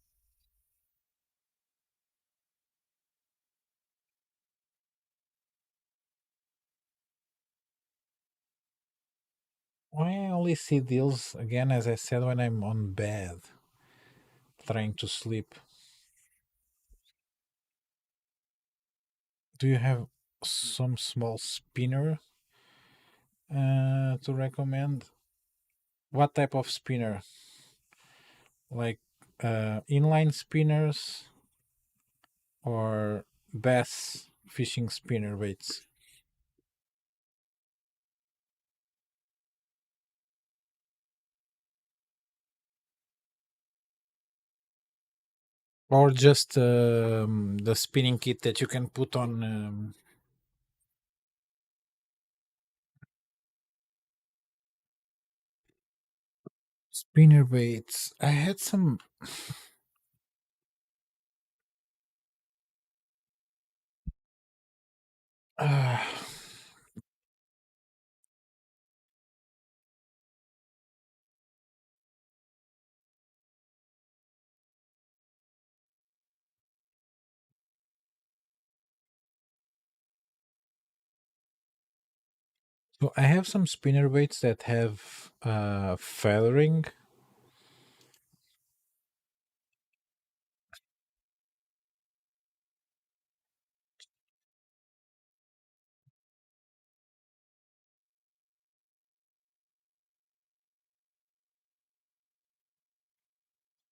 I only see deals again, as I said, when I'm on bed. trying to sleep. Do you have some small spinner to recommend? What type of spinner? Like inline spinners or bass fishing spinner baits? Or just the spinning kit that you can put on spinner baits. I had some. Uh, so I have some spinner baits that have feathering.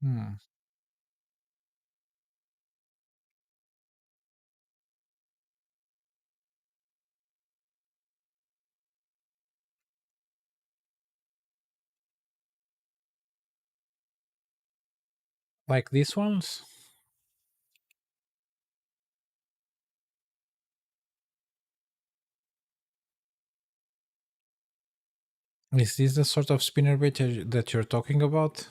Hmm. Like these ones. Is this the sort of spinner bait that you're talking about?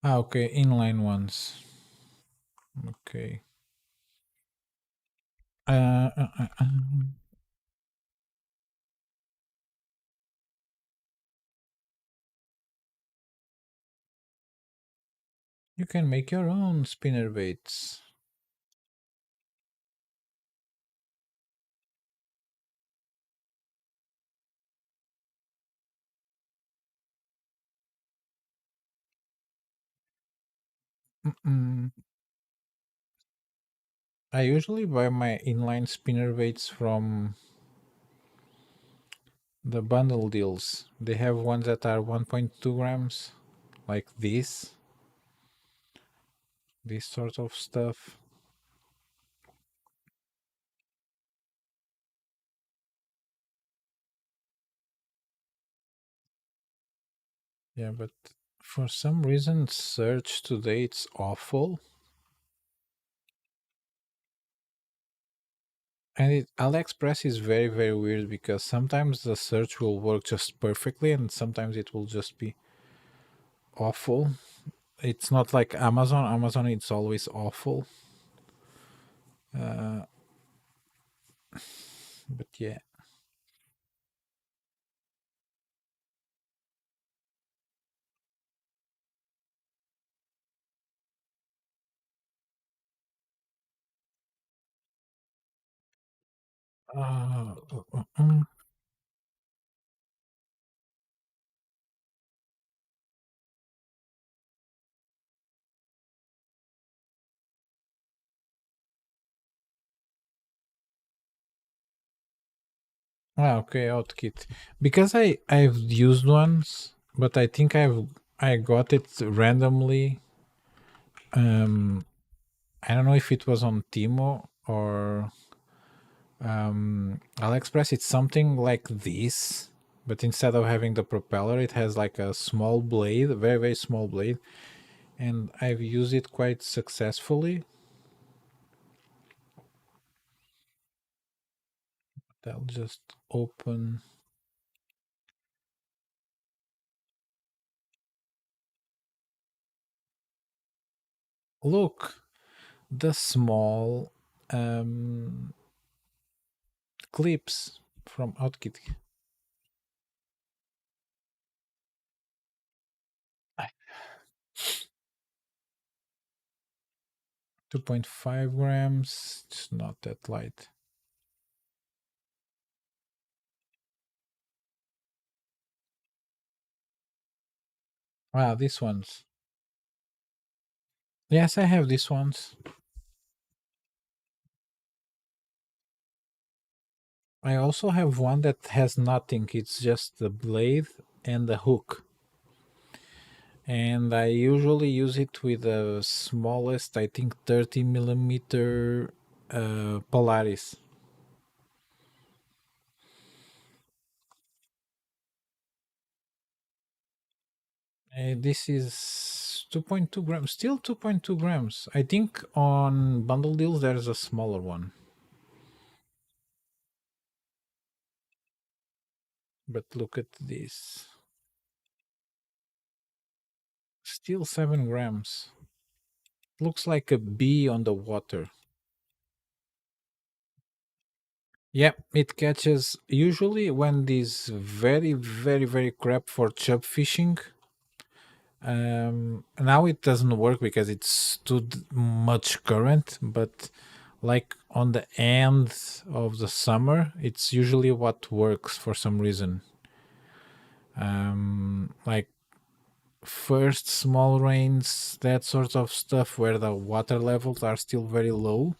Ah, okay, inline ones. Okay. Uh, uh, uh, uh, you can make your own spinner baits. Mm-mm. I usually buy my inline spinner baits from the bundle deals. They have ones that are 1.2 grams, like this sort of stuff. Yeah, but for some reason, search today it's awful. And AliExpress is very, very weird because sometimes the search will work just perfectly and sometimes it will just be awful. It's not like Amazon. Amazon, it's always awful. Uh, but yeah. Uh, uh, uh, uh. Okay, outkit. Because I've used ones, but I think I got it randomly. Um, I don't know if it was on Timo or AliExpress. It's something like this, but instead of having the propeller, it has like a small blade, a very very small blade, and I've used it quite successfully. I'll just open. Look, the small um, clips. from Outkit. 2.5 grams. It's not that light. Wow, these ones. Yes, I have these ones. I also have one that has nothing. It's just the blade and the hook. And I usually use it with the smallest, I think 30 millimeter Polaris. This is 2.2 grams, still 2.2 grams. I think on bundle deals there's a smaller one, but look at this. Still 7 grams. Looks like a bee on the water. Yep, it catches usually when these very, very, very crap for chub fishing. Now it doesn't work because it's much current, but like on the end of the summer, it's usually what works for some reason. Like first small rains, that sort of stuff where the water levels are still very low.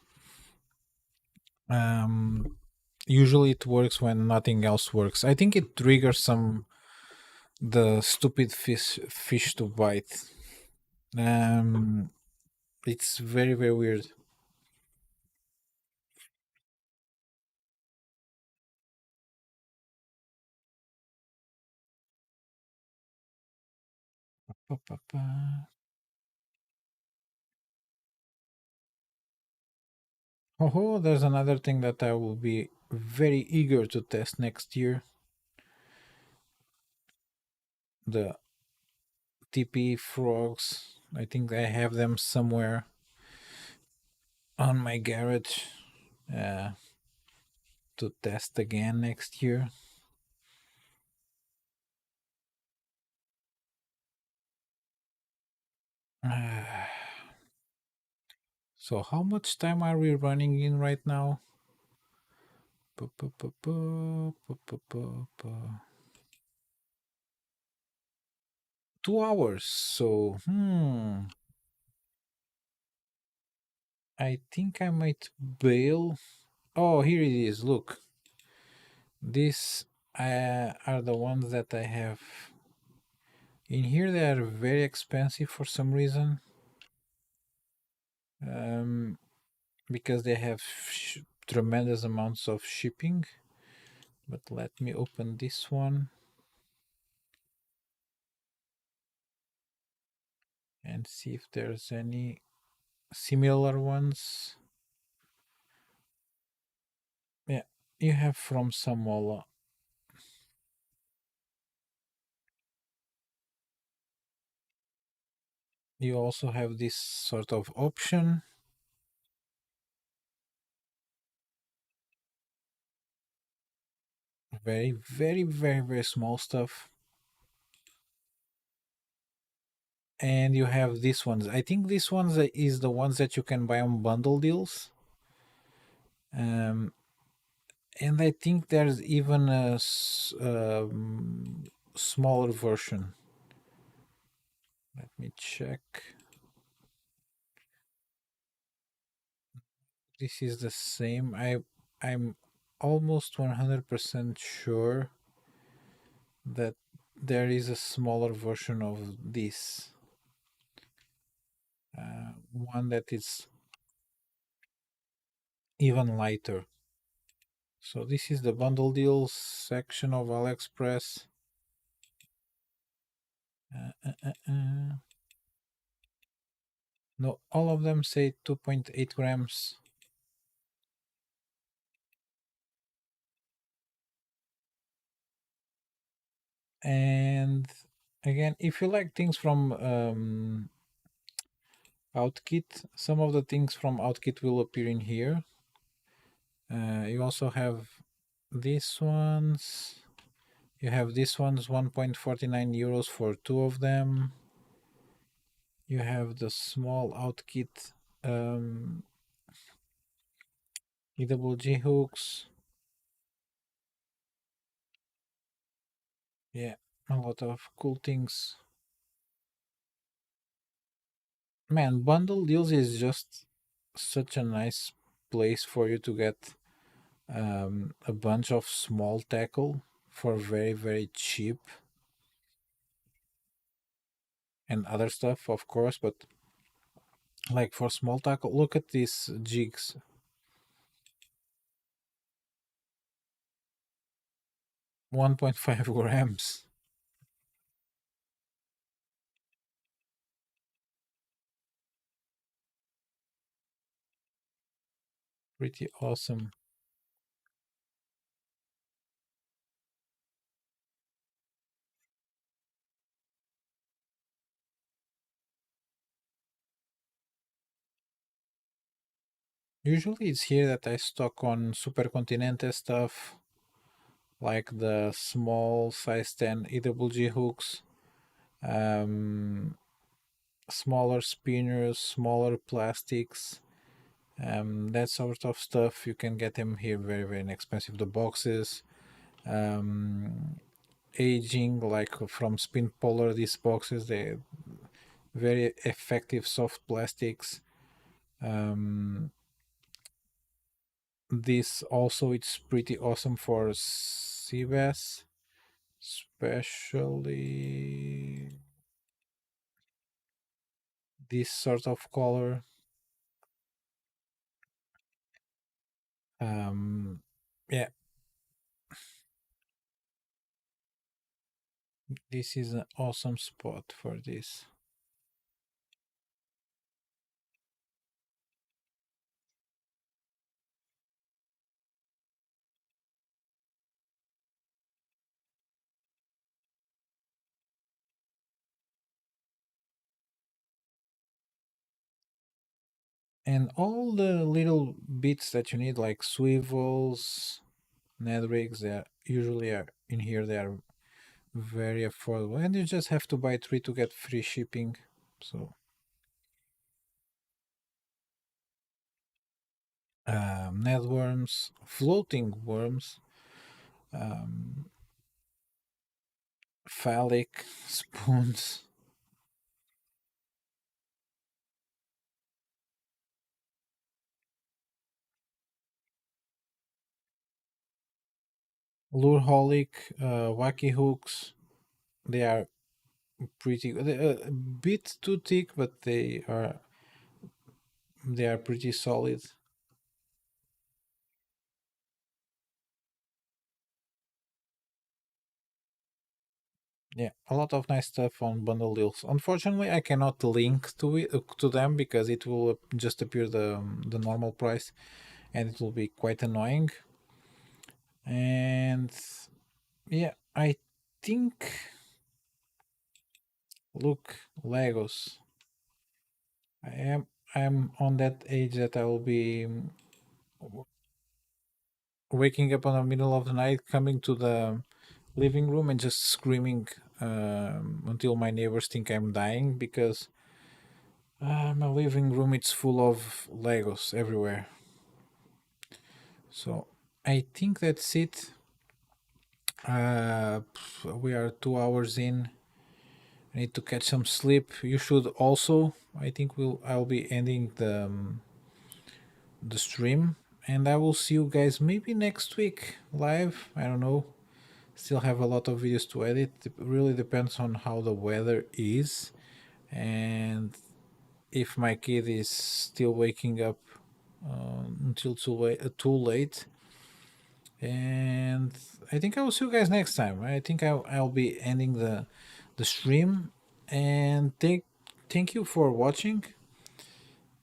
Um, Usually it works when nothing else works. I think it triggers some the stupid fish to bite. Um, it's very very weird. Pa, pa, pa. Oh, there's another thing that I will be very eager to test next year. The TP frogs. I think I have them somewhere on my garage uh, to test again next year. So how much time are we running in right now? Pu- pu- pu- pu- pu- pu- pu- pu- 2 hours. So I think I might bail. Oh, here it is. Look, these are the ones that I have in here. They are very expensive for some reason. Um, because they have tremendous amounts of shipping. But let me open this one and see if there's any similar ones. Yeah, you have from Samola. You also have this sort of option. Very, very, very, very small stuff. And you have these ones. I think these ones is the ones that you can buy on bundle deals. Um, and I think there's even a smaller version. Let me check. This is the same. I'm almost 100% sure that there is a smaller version of this. One that is even lighter. So this is the bundle deals section of AliExpress. Uh, uh, uh. No, all of them say 2.8 grams. And again, if you like things from Outkit, some of the things from Outkit will appear in here. You also have these ones, you have this one's 1.49 euros for two of them. You have the small out kit EWG hooks. Yeah, a lot of cool things. Man, bundle deals is just such a nice place for you to get a bunch of small tackle for very, very cheap and other stuff, of course, but like for small tackle, look at these jigs. 1.5 grams. Pretty awesome. Usually it's here that I stock on Supercontinente stuff, like the small size 10 EWG hooks, um, smaller spinners, smaller plastics, that sort of stuff. You can get them here very, very inexpensive. The boxes, um, aging, like from Spin Polar, these boxes, they very effective soft plastics. Um, this also it's pretty awesome for sea bass, especially this sort of color. Um, yeah, this is an awesome spot for this. And all the little bits that you need, like swivels, Ned rigs, they are usually are in here. They are very affordable, and you just have to buy three to get free shipping. So, Ned worms, floating worms, um, phallic spoons, lureholic, wacky hooks. They are pretty good. A bit too thick, but they are pretty solid. Yeah, a lot of nice stuff on bundle deals. Unfortunately, I cannot link to them because it will just appear the normal price, and it will be quite annoying. And yeah, I think, look, Legos. I am I'm on that age that I will be waking up on the middle of the night, coming to the living room and just screaming until my neighbors think I'm dying because my living room it's full of Legos everywhere. So I think that's it. We are 2 hours in. I need to catch some sleep. You should also. I think I'll be ending the stream, and I will see you guys maybe next week live. I don't know. Still have a lot of videos to edit. It really depends on how the weather is, and if my kid is still waking up until too late. And I think I will see you guys next time. I think I'll be ending the stream, and thank you for watching.